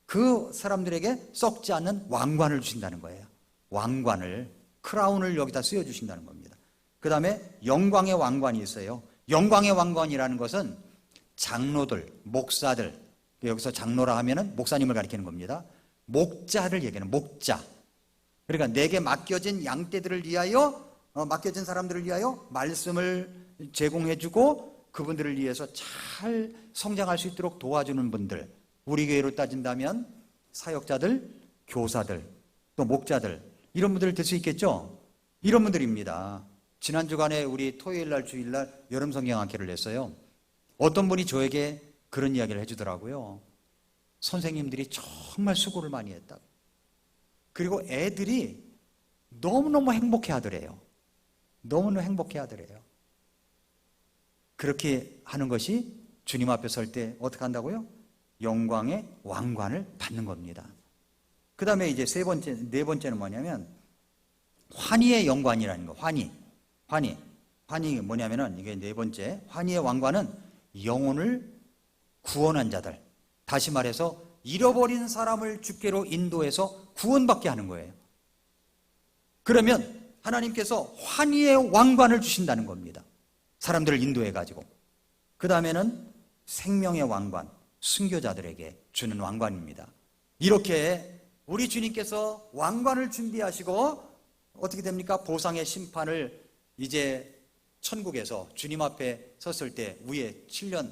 A: 그 사람들에게 썩지 않는 왕관을 주신다는 거예요. 왕관을, 크라운을 여기다 씌워주신다는 겁니다. 그 다음에 영광의 왕관이 있어요. 영광의 왕관이라는 것은 장로들, 목사들, 여기서 장로라 하면은 목사님을 가리키는 겁니다. 목자를 얘기하는 목자. 그러니까 내게 맡겨진 양떼들을 위하여, 맡겨진 사람들을 위하여 말씀을 제공해주고 그분들을 위해서 잘 성장할 수 있도록 도와주는 분들, 우리 교회로 따진다면 사역자들, 교사들, 또 목자들, 이런 분들을 들 수 있겠죠? 이런 분들입니다. 지난 주간에 우리 토요일날 주일날 여름 성경학회를 냈어요. 어떤 분이 저에게 그런 이야기를 해주더라고요. 선생님들이 정말 수고를 많이 했다고. 그리고 애들이 너무너무 행복해 하더래요. 너무너무 행복해 하더래요. 그렇게 하는 것이 주님 앞에 설 때 어떻게 한다고요? 영광의 왕관을 받는 겁니다. 그 다음에 이제 네 번째는 뭐냐면 환희의 영관이라는 거. 환희 뭐냐면은 이게 네 번째, 환희의 왕관은 영혼을 구원한 자들, 다시 말해서 잃어버린 사람을 주께로 인도해서 구원받게 하는 거예요. 그러면 하나님께서 환희의 왕관을 주신다는 겁니다. 사람들을 인도해 가지고. 그 다음에는 생명의 왕관, 순교자들에게 주는 왕관입니다. 이렇게 우리 주님께서 왕관을 준비하시고 어떻게 됩니까? 보상의 심판을 이제 천국에서 주님 앞에 섰을 때 위에 7년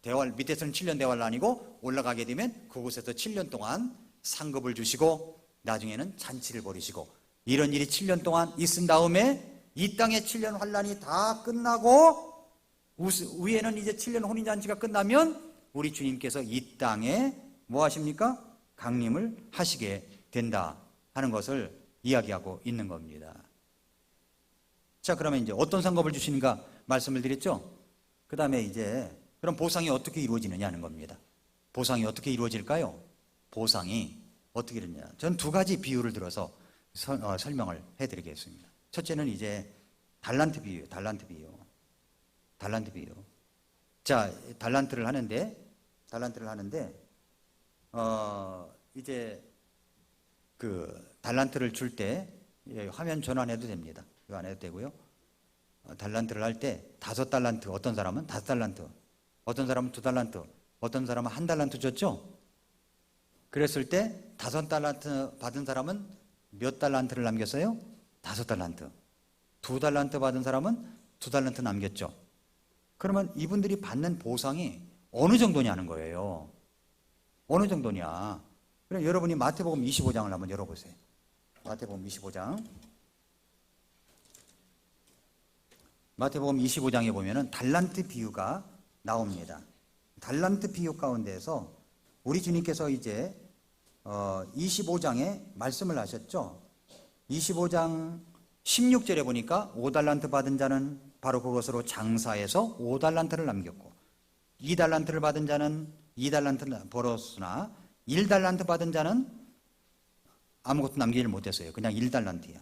A: 대활, 밑에서는 7년 대활 아니고 올라가게 되면 그곳에서 7년 동안 상급을 주시고 나중에는 잔치를 벌이시고, 이런 일이 7년 동안 있은 다음에 이 땅의 7년 환란이 다 끝나고 위에는 이제 7년 혼인잔치가 끝나면 우리 주님께서 이 땅에 뭐 하십니까? 강림을 하시게 된다 하는 것을 이야기하고 있는 겁니다. 자, 그러면 이제 어떤 상급을 주시는가 말씀을 드렸죠? 그 다음에 이제 그럼 보상이 어떻게 이루어지느냐 하는 겁니다. 보상이 어떻게 이루어질까요? 보상이 어떻게 되느냐. 저는 두 가지 비유를 들어서 설명을 해드리겠습니다. 첫째는 이제 달란트 비유. 자, 달란트를 하는데 이제 그 달란트를 줄 때 화면 전환해도 됩니다. 이거 안 해도 되고요. 달란트를 할 때 5달란트, 어떤 사람은 5달란트, 어떤 사람은 2달란트, 어떤 사람은 1달란트 줬죠? 그랬을 때 5달란트 받은 사람은 몇 달란트를 남겼어요? 5달란트. 2달란트 받은 사람은 2달란트 남겼죠. 그러면 이분들이 받는 보상이 어느 정도냐는 거예요. 어느 정도냐. 그럼 여러분이 마태복음 25장을 한번 열어보세요. 마태복음 25장. 마태복음 25장에 보면은 달란트 비유가 나옵니다. 달란트 비유 가운데에서 우리 주님께서 이제 25장에 말씀을 하셨죠. 25장 16절에 보니까 5달란트 받은 자는 바로 그것으로 장사해서 5달란트를 남겼고, 2달란트를 받은 자는 2달란트를 벌었으나 1달란트 받은 자는 아무것도 남기질 못했어요. 그냥 1달란트야.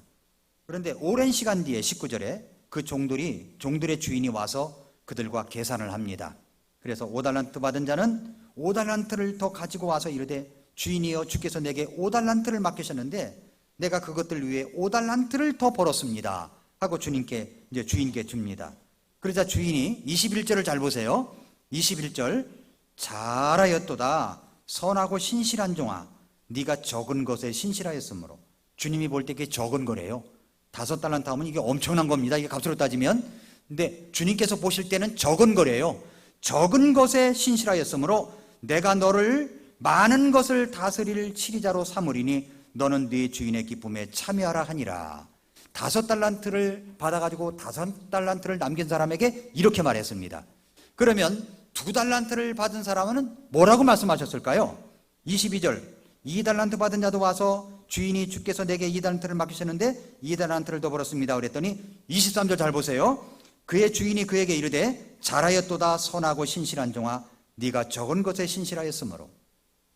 A: 그런데 오랜 시간 뒤에 19절에 그 종들의 주인이 와서 그들과 계산을 합니다. 그래서 5달란트 받은 자는 5달란트를 더 가지고 와서 이르되 주인이여, 주께서 내게 5달란트를 맡기셨는데 내가 그것들 위해 5달란트를 더 벌었습니다 하고 주인께 줍니다. 그러자 주인이 21절을 잘 보세요. 21절, 잘하였도다 선하고 신실한 종아, 네가 적은 것에 신실하였으므로. 주님이 볼 때 그게 적은 거래요. 5달란트 하면 이게 엄청난 겁니다. 이게 값으로 따지면. 근데 주님께서 보실 때는 적은 거래요. 적은 것에 신실하였으므로 내가 너를 많은 것을 다스릴 치리자로 삼으리니 너는 네 주인의 기쁨에 참여하라 하니라. 5달란트를 받아가지고 5달란트를 남긴 사람에게 이렇게 말했습니다. 그러면 2달란트를 받은 사람은 뭐라고 말씀하셨을까요? 22절, 2달란트 받은 자도 와서 주인이 주께서 내게 2달란트를 맡기셨는데 2달란트를 더 벌었습니다 그랬더니 23절 잘 보세요. 그의 주인이 그에게 이르되 잘하였도다 선하고 신실한 종아, 네가 적은 것에 신실하였으므로.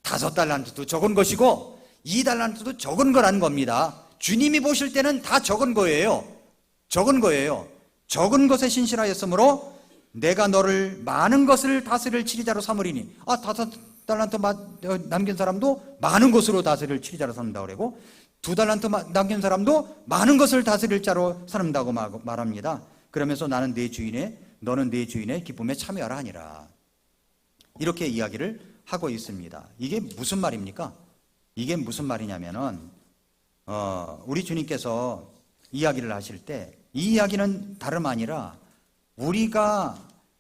A: 5달란트도 적은 것이고 2달란트도 적은 거란 겁니다. 주님이 보실 때는 다 적은 거예요. 적은 거예요. 적은 것에 신실하였으므로 내가 너를 많은 것을 다스릴 치리자로 삼으리니. 5달란트 남긴 사람도 많은 것으로 다스릴 치리자로 삼는다고 그러고, 2달란트 남긴 사람도 많은 것을 다스릴 자로 삼는다고 말합니다. 그러면서 너는 네 주인의 기쁨에 참여하라 하니라. 이렇게 이야기를 하고 있습니다. 이게 무슨 말입니까? 이게 무슨 말이냐면은 우리 주님께서 이야기를 하실 때 이 이야기는 다름 아니라 우리가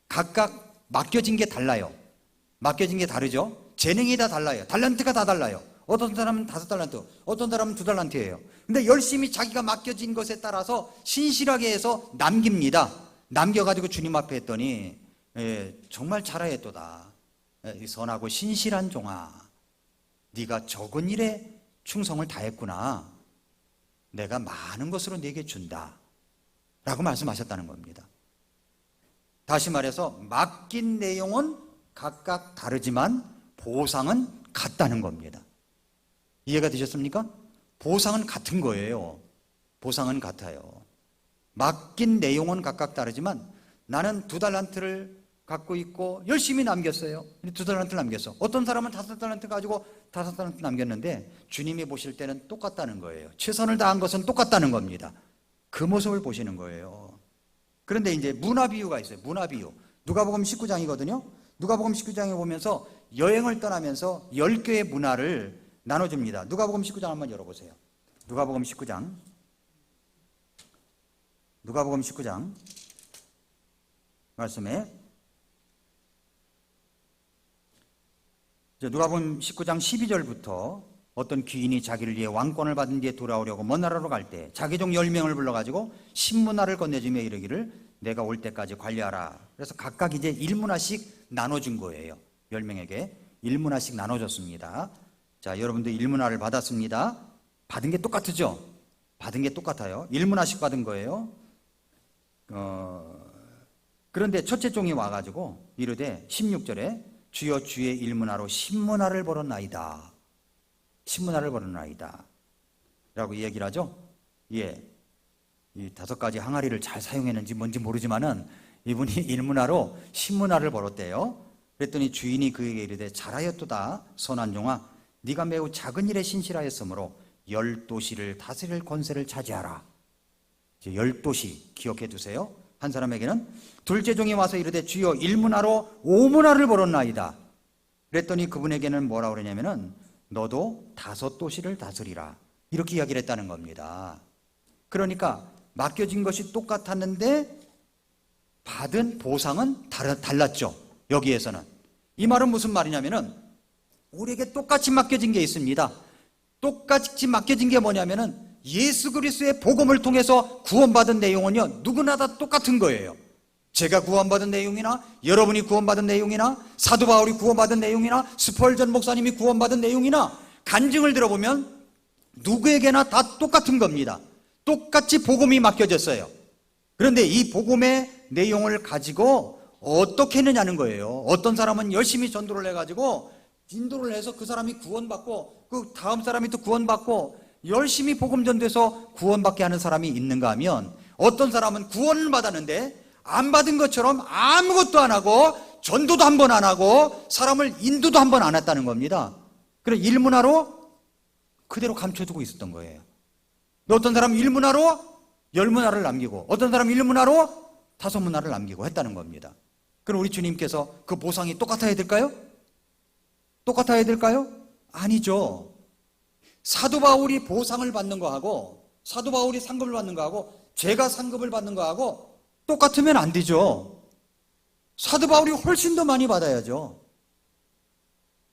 A: 각각 맡겨진 게 달라요. 맡겨진 게 다르죠. 재능이 다 달라요. 달란트가 다 달라요. 어떤 사람은 5달란트, 어떤 사람은 2달란트예요. 근데 열심히 자기가 맡겨진 것에 따라서 신실하게 해서 남깁니다. 남겨가지고 주님 앞에 했더니 정말 잘하였도다. 선하고 신실한 종아, 네가 적은 일에 충성을 다했구나. 내가 많은 것으로 네게 준다 라고 말씀하셨다는 겁니다. 다시 말해서 맡긴 내용은 각각 다르지만 보상은 같다는 겁니다. 이해가 되셨습니까? 보상은 같은 거예요. 보상은 같아요. 맡긴 내용은 각각 다르지만 나는 2달란트를 갖고 있고 열심히 남겼어요. 2달란트를 남겼어. 어떤 사람은 5달란트 가지고 5달란트 남겼는데 주님이 보실 때는 똑같다는 거예요. 최선을 다한 것은 똑같다는 겁니다. 그 모습을 보시는 거예요. 그런데 이제 문화 비유가 있어요. 문화 비유. 누가복음 19장이거든요. 누가복음 19장에 보면서 여행을 떠나면서 10개의 문화를 나눠줍니다. 누가복음 19장 한번 열어보세요. 누가복음 19장 말씀에 누가복음 19장 12절부터 어떤 귀인이 자기를 위해 왕권을 받은 뒤에 돌아오려고 먼 나라로 갈 때 자기 종 10명을 불러가지고 10문화를 건네주며 이르기를 내가 올 때까지 관리하라. 그래서 각각 이제 1문화씩 나눠준 거예요. 10명에게 1문화씩 나눠줬습니다. 자, 여러분들 1문화를 받았습니다. 받은 게 똑같죠? 받은 게 똑같아요. 1문화씩 받은 거예요. 그런데 첫째 종이 와가지고 이르되 16절에 주여 주의 1문화로 10문화를 벌었나이다. 10문화를 벌었나이다 라고 얘기를 하죠. 예, 이 5가지 항아리를 잘 사용했는지 뭔지 모르지만은 이분이 1문화로 10문화를 벌었대요. 그랬더니 주인이 그에게 이르되 잘하였도다 선한 종아, 네가 매우 작은 일에 신실하였으므로 10도시를 다스릴 권세를 차지하라. 이제 10도시 기억해 두세요. 한 사람에게는. 둘째 종이 와서 이르되 주여 1문화로 5문화를 벌었나이다. 그랬더니 그분에게는 뭐라고 그러냐면은 너도 5도시를 다스리라. 이렇게 이야기를 했다는 겁니다. 그러니까 맡겨진 것이 똑같았는데 받은 보상은 달랐죠. 여기에서는. 이 말은 무슨 말이냐면은 우리에게 똑같이 맡겨진 게 있습니다. 똑같이 맡겨진 게 뭐냐면은 예수 그리스도의 복음을 통해서 구원받은 내용은요, 누구나 다 똑같은 거예요. 제가 구원받은 내용이나 여러분이 구원받은 내용이나 사도 바울이 구원받은 내용이나 스펄전 목사님이 구원받은 내용이나 간증을 들어보면 누구에게나 다 똑같은 겁니다. 똑같이 복음이 맡겨졌어요. 그런데 이 복음의 내용을 가지고 어떻게 했느냐는 거예요. 어떤 사람은 열심히 전도를 해가지고 인도를 해서 그 사람이 구원받고 그 다음 사람이 또 구원받고 열심히 복음 전도해서 구원받게 하는 사람이 있는가 하면 어떤 사람은 구원을 받았는데 안 받은 것처럼 아무것도 안 하고 전도도 한 번 안 하고 사람을 인도도 한 번 안 했다는 겁니다. 그래서 1문화로 그대로 감춰두고 있었던 거예요. 어떤 사람은 1문화로 10문화를 남기고 어떤 사람은 1문화로 5문화를 남기고 했다는 겁니다. 그럼 우리 주님께서 그 보상이 똑같아야 될까요? 똑같아야 될까요? 아니죠. 사도 바울이 보상을 받는 거하고 사도 바울이 상급을 받는 거하고 제가 상급을 받는 거하고 똑같으면 안 되죠. 사도 바울이 훨씬 더 많이 받아야죠.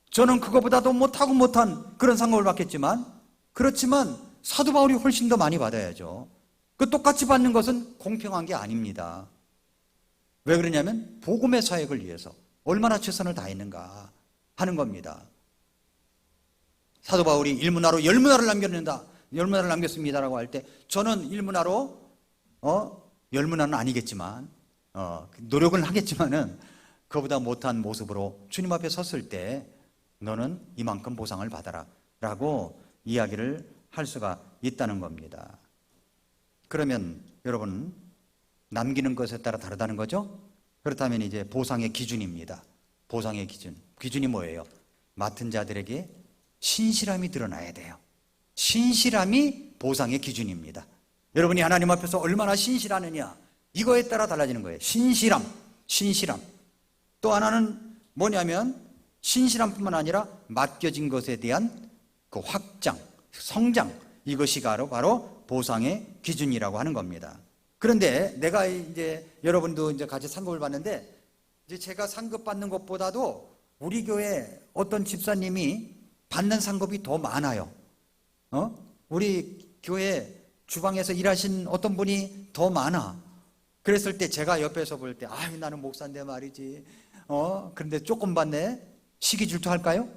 A: 저는 그거보다도 못한 그런 상급을 받겠지만 그렇지만 사도 바울이 훨씬 더 많이 받아야죠. 그 똑같이 받는 것은 공평한 게 아닙니다. 왜 그러냐면 복음의 사역을 위해서 얼마나 최선을 다했는가 하는 겁니다. 사도 바울이 1문화로 10문화를 남겼는다. 10문화를 남겼습니다라고 할 때 저는 1문화로 10문화는 아니겠지만 노력은 하겠지만은 그보다 못한 모습으로 주님 앞에 섰을 때 너는 이만큼 보상을 받아라 라고 이야기를 할 수가 있다는 겁니다. 그러면 여러분, 남기는 것에 따라 다르다는 거죠? 그렇다면 이제 보상의 기준입니다. 보상의 기준. 기준이 뭐예요? 맡은 자들에게 신실함이 드러나야 돼요. 신실함이 보상의 기준입니다. 여러분이 하나님 앞에서 얼마나 신실하느냐, 이거에 따라 달라지는 거예요. 신실함. 또 하나는 뭐냐면 신실함뿐만 아니라 맡겨진 것에 대한 그 확장, 성장, 이것이 바로 보상의 기준이라고 하는 겁니다. 그런데 내가 이제 여러분도 이제 같이 상급을 받는데, 이제 제가 상급 받는 것보다도 우리 교회 어떤 집사님이 받는 상급이 더 많아요. 우리 교회 주방에서 일하신 어떤 분이 더 많아. 그랬을 때 제가 옆에서 볼 때, 아유, 나는 목사인데 말이지. 그런데 조금 받네. 시기 질투할까요?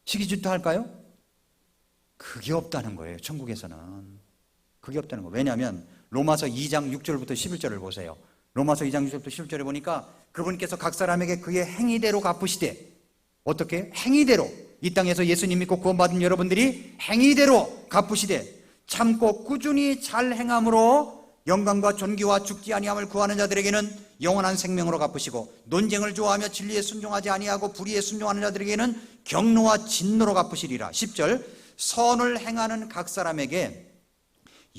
A: 시기 질투할까요? 그게 없다는 거예요. 천국에서는. 그게 없다는 거예요. 왜냐하면 로마서 2장 6절부터 11절을 보세요. 로마서 2장 6절부터 11절에 보니까 그분께서 각 사람에게 그의 행위대로 갚으시되, 어떻게? 행위대로. 이 땅에서 예수님 믿고 구원받은 여러분들이 행위대로 갚으시되 참고 꾸준히 잘 행함으로 영광과 존귀와 죽지 아니함을 구하는 자들에게는 영원한 생명으로 갚으시고, 논쟁을 좋아하며 진리에 순종하지 아니하고 불의에 순종하는 자들에게는 경노와 진노로 갚으시리라. 10절, 선을 행하는 각 사람에게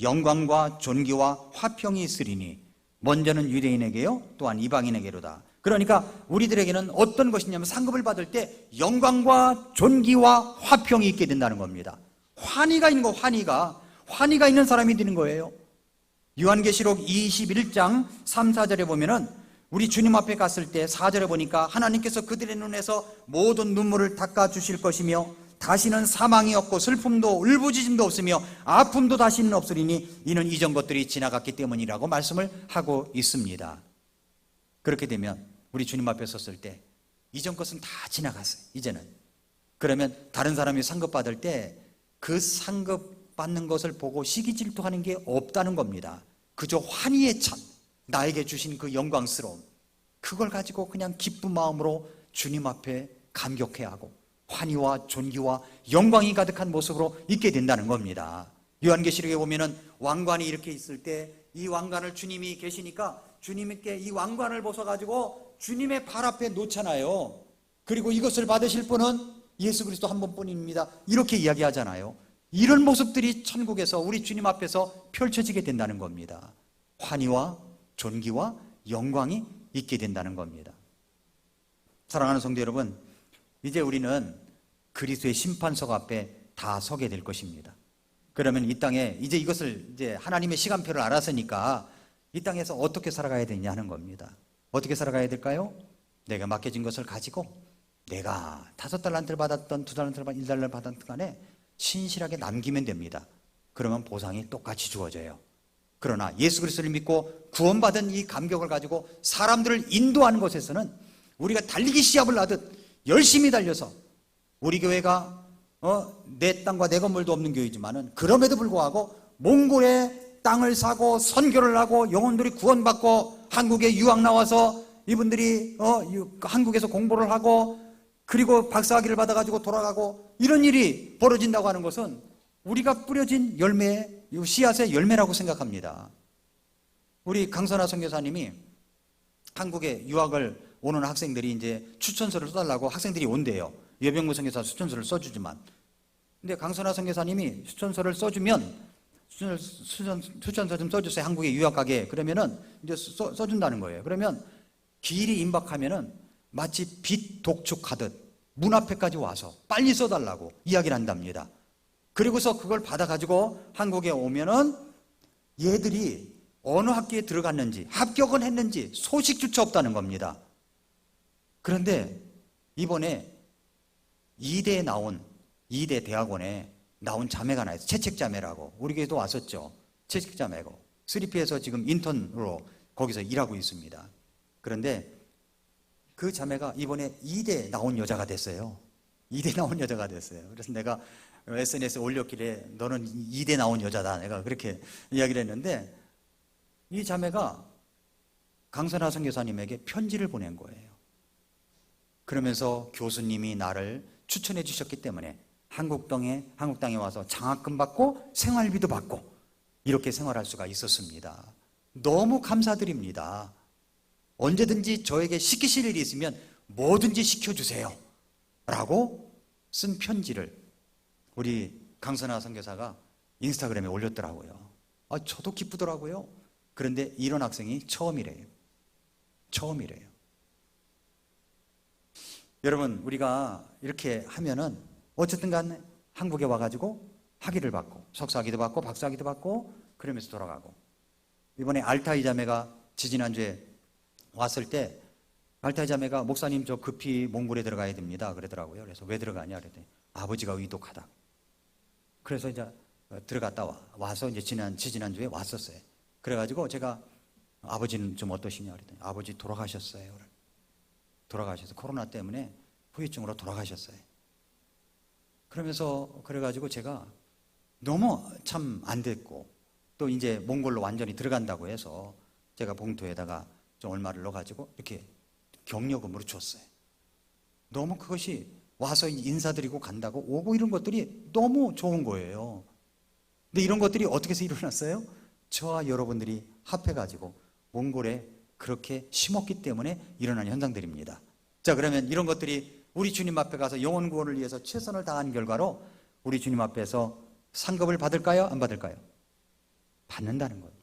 A: 영광과 존귀와 화평이 있으리니 먼저는 유대인에게요 또한 이방인에게로다. 그러니까 우리들에게는 어떤 것이냐면 상급을 받을 때 영광과 존귀와 화평이 있게 된다는 겁니다. 환희가 있는 거, 환희가 있는 사람이 되는 거예요. 요한계시록 21장 3, 4절에 보면은 우리 주님 앞에 갔을 때 4절에 보니까 하나님께서 그들의 눈에서 모든 눈물을 닦아주실 것이며 다시는 사망이 없고 슬픔도 울부짖음도 없으며 아픔도 다시는 없으리니 이는 이전 것들이 지나갔기 때문이라고 말씀을 하고 있습니다. 그렇게 되면 우리 주님 앞에 섰을 때 이전 것은 다 지나갔어요. 이제는. 그러면 다른 사람이 상급 받을 때 그 상급 받는 것을 보고 시기 질투하는 게 없다는 겁니다. 그저 환희에 찬 나에게 주신 그 영광스러움, 그걸 가지고 그냥 기쁜 마음으로 주님 앞에 감격해야 하고 환희와 존귀와 영광이 가득한 모습으로 있게 된다는 겁니다. 요한계시록에 보면은 왕관이 이렇게 있을 때 이 왕관을 주님이 계시니까 주님께 이 왕관을 벗어가지고 주님의 발 앞에 놓잖아요. 그리고 이것을 받으실 분은 예수 그리스도 한 분뿐입니다. 이렇게 이야기하잖아요. 이런 모습들이 천국에서 우리 주님 앞에서 펼쳐지게 된다는 겁니다. 환희와 존귀와 영광이 있게 된다는 겁니다. 사랑하는 성도 여러분, 이제 우리는 그리스도의 심판석 앞에 다 서게 될 것입니다. 그러면 이 땅에 이제 이것을 이제 하나님의 시간표를 알았으니까 이 땅에서 어떻게 살아가야 되냐 하는 겁니다. 어떻게 살아가야 될까요? 내가 맡겨진 것을 가지고 내가 5달란트를 받았던 2달란트를 받았던 1달란트를 받았던 간에 신실하게 남기면 됩니다. 그러면 보상이 똑같이 주어져요. 그러나 예수 그리스도를 믿고 구원받은 이 감격을 가지고 사람들을 인도하는 것에서는 우리가 달리기 시합을 하듯 열심히 달려서, 우리 교회가 내 땅과 내 건물도 없는 교회지만은 그럼에도 불구하고 몽골에 땅을 사고 선교를 하고 영혼들이 구원받고 한국에 유학 나와서 이분들이 한국에서 공부를 하고 그리고 박사학위를 받아가지고 돌아가고 이런 일이 벌어진다고 하는 것은 우리가 뿌려진 열매, 씨앗의 열매라고 생각합니다. 우리 강선아 선교사님이 한국에 유학을 오는 학생들이 이제 추천서를 써달라고 학생들이 온대요. 여병무 선교사 추천서를 써주지만, 근데 강선아 선교사님이 추천서를 써주면 추천서 좀 써주세요. 한국에 유학 가게. 그러면은 이제 써준다는 거예요. 그러면 기일이 임박하면은 마치 빛 독촉하듯 문 앞에까지 와서 빨리 써달라고 이야기를 한답니다. 그리고서 그걸 받아가지고 한국에 오면은 얘들이 어느 학교에 들어갔는지 합격은 했는지 소식조차 없다는 겁니다. 그런데 이번에 이대 대학원에 나온 자매가 하나 있어요. 채책자매라고. 우리 교회도 왔었죠. 채책자매고 3P에서 지금 인턴으로 거기서 일하고 있습니다. 그런데 그 자매가 이번에 이대 나온 여자가 됐어요. 이대 나온 여자가 됐어요. 그래서 내가 SNS에 올렸길래 너는 이대 나온 여자다, 내가 그렇게 이야기를 했는데, 이 자매가 강선하 선교사님에게 편지를 보낸 거예요. 그러면서 교수님이 나를 추천해 주셨기 때문에 한국 땅에 와서 장학금 받고 생활비도 받고 이렇게 생활할 수가 있었습니다. 너무 감사드립니다. 언제든지 저에게 시키실 일이 있으면 뭐든지 시켜주세요 라고 쓴 편지를 우리 강선아 선교사가 인스타그램에 올렸더라고요. 저도 기쁘더라고요. 그런데 이런 학생이 처음이래요. 처음이래요. 여러분, 우리가 이렇게 하면은 어쨌든 간에 한국에 와가지고 학위를 받고 석사학위도 받고 박사학위도 받고 그러면서 돌아가고, 이번에 알타이 자매가 지지난주에 왔을 때 알타이 자매가 목사님 저 급히 몽골에 들어가야 됩니다 그러더라고요. 그래서 왜 들어가냐 그랬더니 아버지가 위독하다. 그래서 이제 들어갔다 와서 이제 지지난주에 왔었어요. 그래가지고 제가 아버지는 좀 어떠시냐 그랬더니 아버지 돌아가셨어요. 돌아가셔서 코로나 때문에 후유증으로 돌아가셨어요. 그러면서 그래가지고 제가 너무 참 안 됐고, 또 이제 몽골로 완전히 들어간다고 해서 제가 봉투에다가 좀 얼마를 넣어가지고 이렇게 격려금으로 줬어요. 너무 그것이 와서 인사드리고 간다고 오고 이런 것들이 너무 좋은 거예요. 근데 이런 것들이 어떻게 해서 일어났어요? 저와 여러분들이 합해가지고 몽골에 그렇게 심었기 때문에 일어난 현상들입니다. 자, 그러면 이런 것들이 우리 주님 앞에 가서 영혼 구원을 위해서 최선을 다한 결과로 우리 주님 앞에서 상급을 받을까요? 안 받을까요? 받는다는 거예요.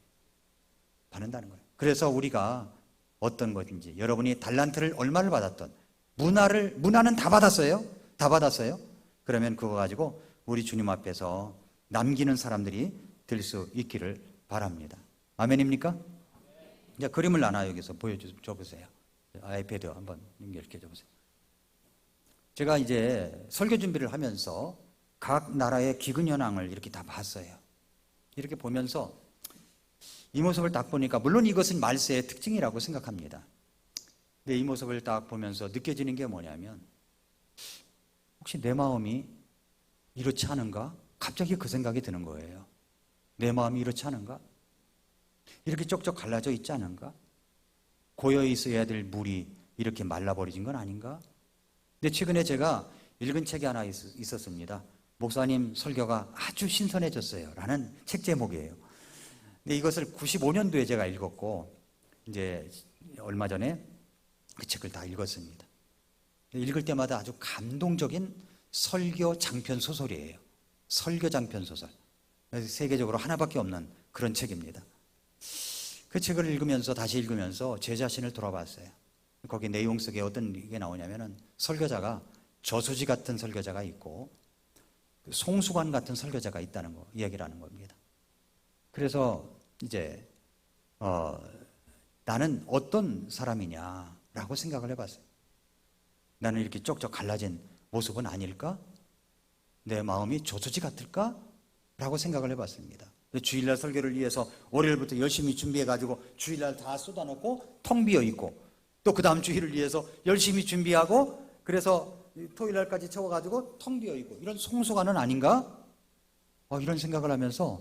A: 받는다는 거예요. 그래서 우리가 어떤 것인지, 여러분이 달란트를 얼마를 받았던, 문화는 다 받았어요. 다 받았어요. 그러면 그거 가지고 우리 주님 앞에서 남기는 사람들이 될 수 있기를 바랍니다. 아멘입니까? 이제 그림을 하나 여기서 보여줘 보세요. 아이패드 한번 연결해 줘 보세요. 제가 이제 설교 준비를 하면서 각 나라의 기근 현황을 이렇게 다 봤어요. 이렇게 보면서 이 모습을 딱 보니까, 물론 이것은 말세의 특징이라고 생각합니다. 근데 이 모습을 딱 보면서 느껴지는 게 뭐냐면, 혹시 내 마음이 이렇지 않은가? 갑자기 그 생각이 드는 거예요. 내 마음이 이렇지 않은가? 이렇게 쪽쪽 갈라져 있지 않은가? 고여 있어야 될 물이 이렇게 말라버리진 건 아닌가? 근데 최근에 제가 읽은 책이 하나 있었습니다. 목사님 설교가 아주 신선해졌어요 라는 책 제목이에요. 근데 이것을 95년도에 제가 읽었고, 이제 얼마 전에 그 책을 다 읽었습니다. 읽을 때마다 아주 감동적인 설교 장편 소설이에요. 설교 장편 소설. 세계적으로 하나밖에 없는 그런 책입니다. 그 책을 읽으면서, 다시 읽으면서 제 자신을 돌아봤어요. 거기 내용 속에 어떤 게 나오냐면은, 설교자가 저수지 같은 설교자가 있고 송수관 같은 설교자가 있다는 거, 이야기를 하는 겁니다. 그래서 이제 나는 어떤 사람이냐라고 생각을 해봤어요. 나는 이렇게 쪽쪽 갈라진 모습은 아닐까? 내 마음이 저수지 같을까? 라고 생각을 해봤습니다. 주일날 설교를 위해서 월요일부터 열심히 준비해가지고 주일날 다 쏟아놓고 텅 비어있고, 또 그 다음 주일을 위해서 열심히 준비하고 그래서 토요일날까지 채워가지고 텅 비어있고, 이런 송수관은 아닌가? 이런 생각을 하면서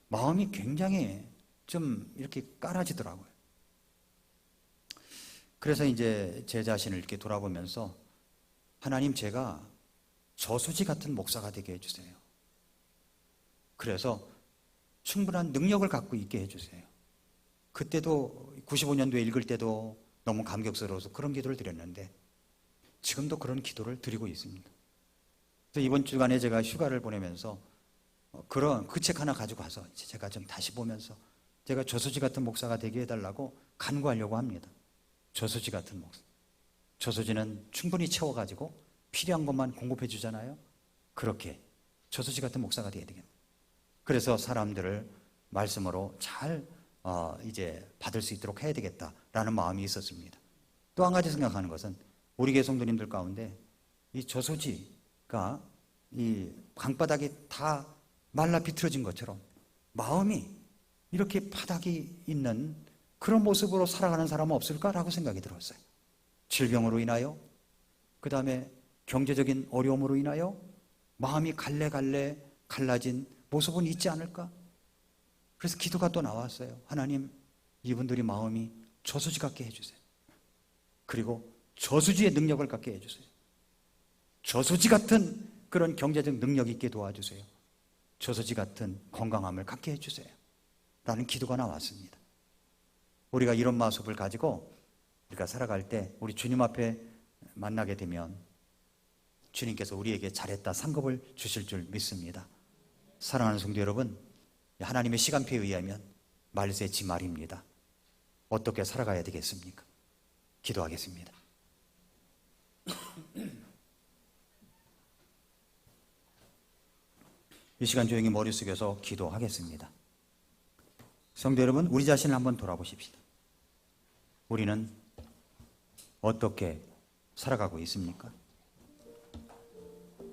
A: 마음이 굉장히 좀 이렇게 깔아지더라고요. 그래서 이제 제 자신을 이렇게 돌아보면서, 하나님, 제가 저수지 같은 목사가 되게 해주세요. 그래서 충분한 능력을 갖고 있게 해주세요. 그때도 95년도에 읽을 때도 너무 감격스러워서 그런 기도를 드렸는데 지금도 그런 기도를 드리고 있습니다. 그래서 이번 주간에 제가 휴가를 보내면서 그런 그 책 하나 가지고 와서 제가 좀 다시 보면서 제가 저수지 같은 목사가 되게 해달라고 간구하려고 합니다. 저수지 같은 목사. 저수지는 충분히 채워가지고 필요한 것만 공급해 주잖아요. 그렇게 저수지 같은 목사가 되어야 되겠네요. 그래서 사람들을 말씀으로 잘 이제 받을 수 있도록 해야 되겠다라는 마음이 있었습니다. 또 한 가지 생각하는 것은, 우리 교회 성도님들 가운데 이 저수지가 이 강바닥이 다 말라 비틀어진 것처럼 마음이 이렇게 바닥이 있는 그런 모습으로 살아가는 사람은 없을까라고 생각이 들었어요. 질병으로 인하여, 그 다음에 경제적인 어려움으로 인하여 마음이 갈래갈래 갈라진 모습은 있지 않을까? 그래서 기도가 또 나왔어요. 하나님, 이분들이 마음이 저수지 같게 해주세요. 그리고 저수지의 능력을 갖게 해주세요. 저수지 같은 그런 경제적 능력 있게 도와주세요. 저수지 같은 건강함을 갖게 해주세요. 라는 기도가 나왔습니다. 우리가 이런 모습을 가지고 우리가 살아갈 때 우리 주님 앞에 만나게 되면 주님께서 우리에게 잘했다 상급을 주실 줄 믿습니다. 사랑하는 성도 여러분, 하나님의 시간표에 의하면 말세 지말입니다. 어떻게 살아가야 되겠습니까? 기도하겠습니다. 이 시간 조용히 머리 숙여서 기도하겠습니다. 성도 여러분, 우리 자신을 한번 돌아보십시다. 우리는 어떻게 살아가고 있습니까?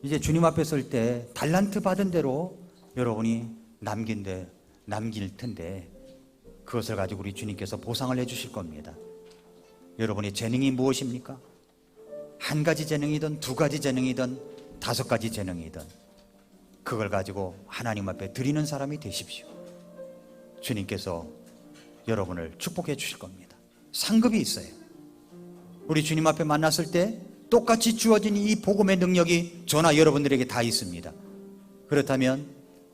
A: 이제 주님 앞에 설 때 달란트 받은 대로 여러분이 남길 텐데 그것을 가지고 우리 주님께서 보상을 해주실 겁니다. 여러분의 재능이 무엇입니까? 한 가지 재능이든 두 가지 재능이든 다섯 가지 재능이든 그걸 가지고 하나님 앞에 드리는 사람이 되십시오. 주님께서 여러분을 축복해 주실 겁니다. 상급이 있어요. 우리 주님 앞에 만났을 때 똑같이 주어진 이 복음의 능력이 저나 여러분들에게 다 있습니다. 그렇다면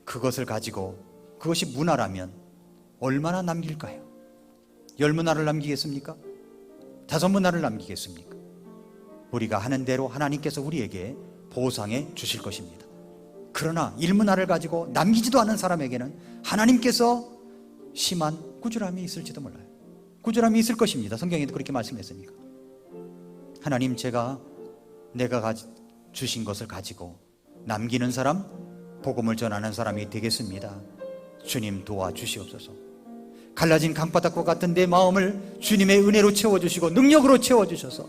A: 그것을 가지고 그것이 문화라면 얼마나 남길까요? 10문화를 남기겠습니까? 5문화를 남기겠습니까? 우리가 하는 대로 하나님께서 우리에게 보상해 주실 것입니다. 그러나 1문화를 가지고 남기지도 않은 사람에게는 하나님께서 심한 꾸지람이 있을지도 몰라요. 꾸지람이 있을 것입니다. 성경에도 그렇게 말씀했으니까. 하나님, 내가 주신 것을 가지고 남기는 사람, 복음을 전하는 사람이 되겠습니다. 주님 도와주시옵소서. 갈라진 강바닥과 같은 내 마음을 주님의 은혜로 채워주시고 능력으로 채워주셔서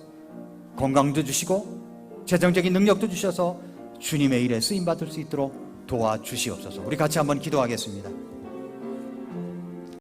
A: 건강도 주시고 재정적인 능력도 주셔서 주님의 일에 쓰임받을 수 있도록 도와주시옵소서. 우리 같이 한번 기도하겠습니다.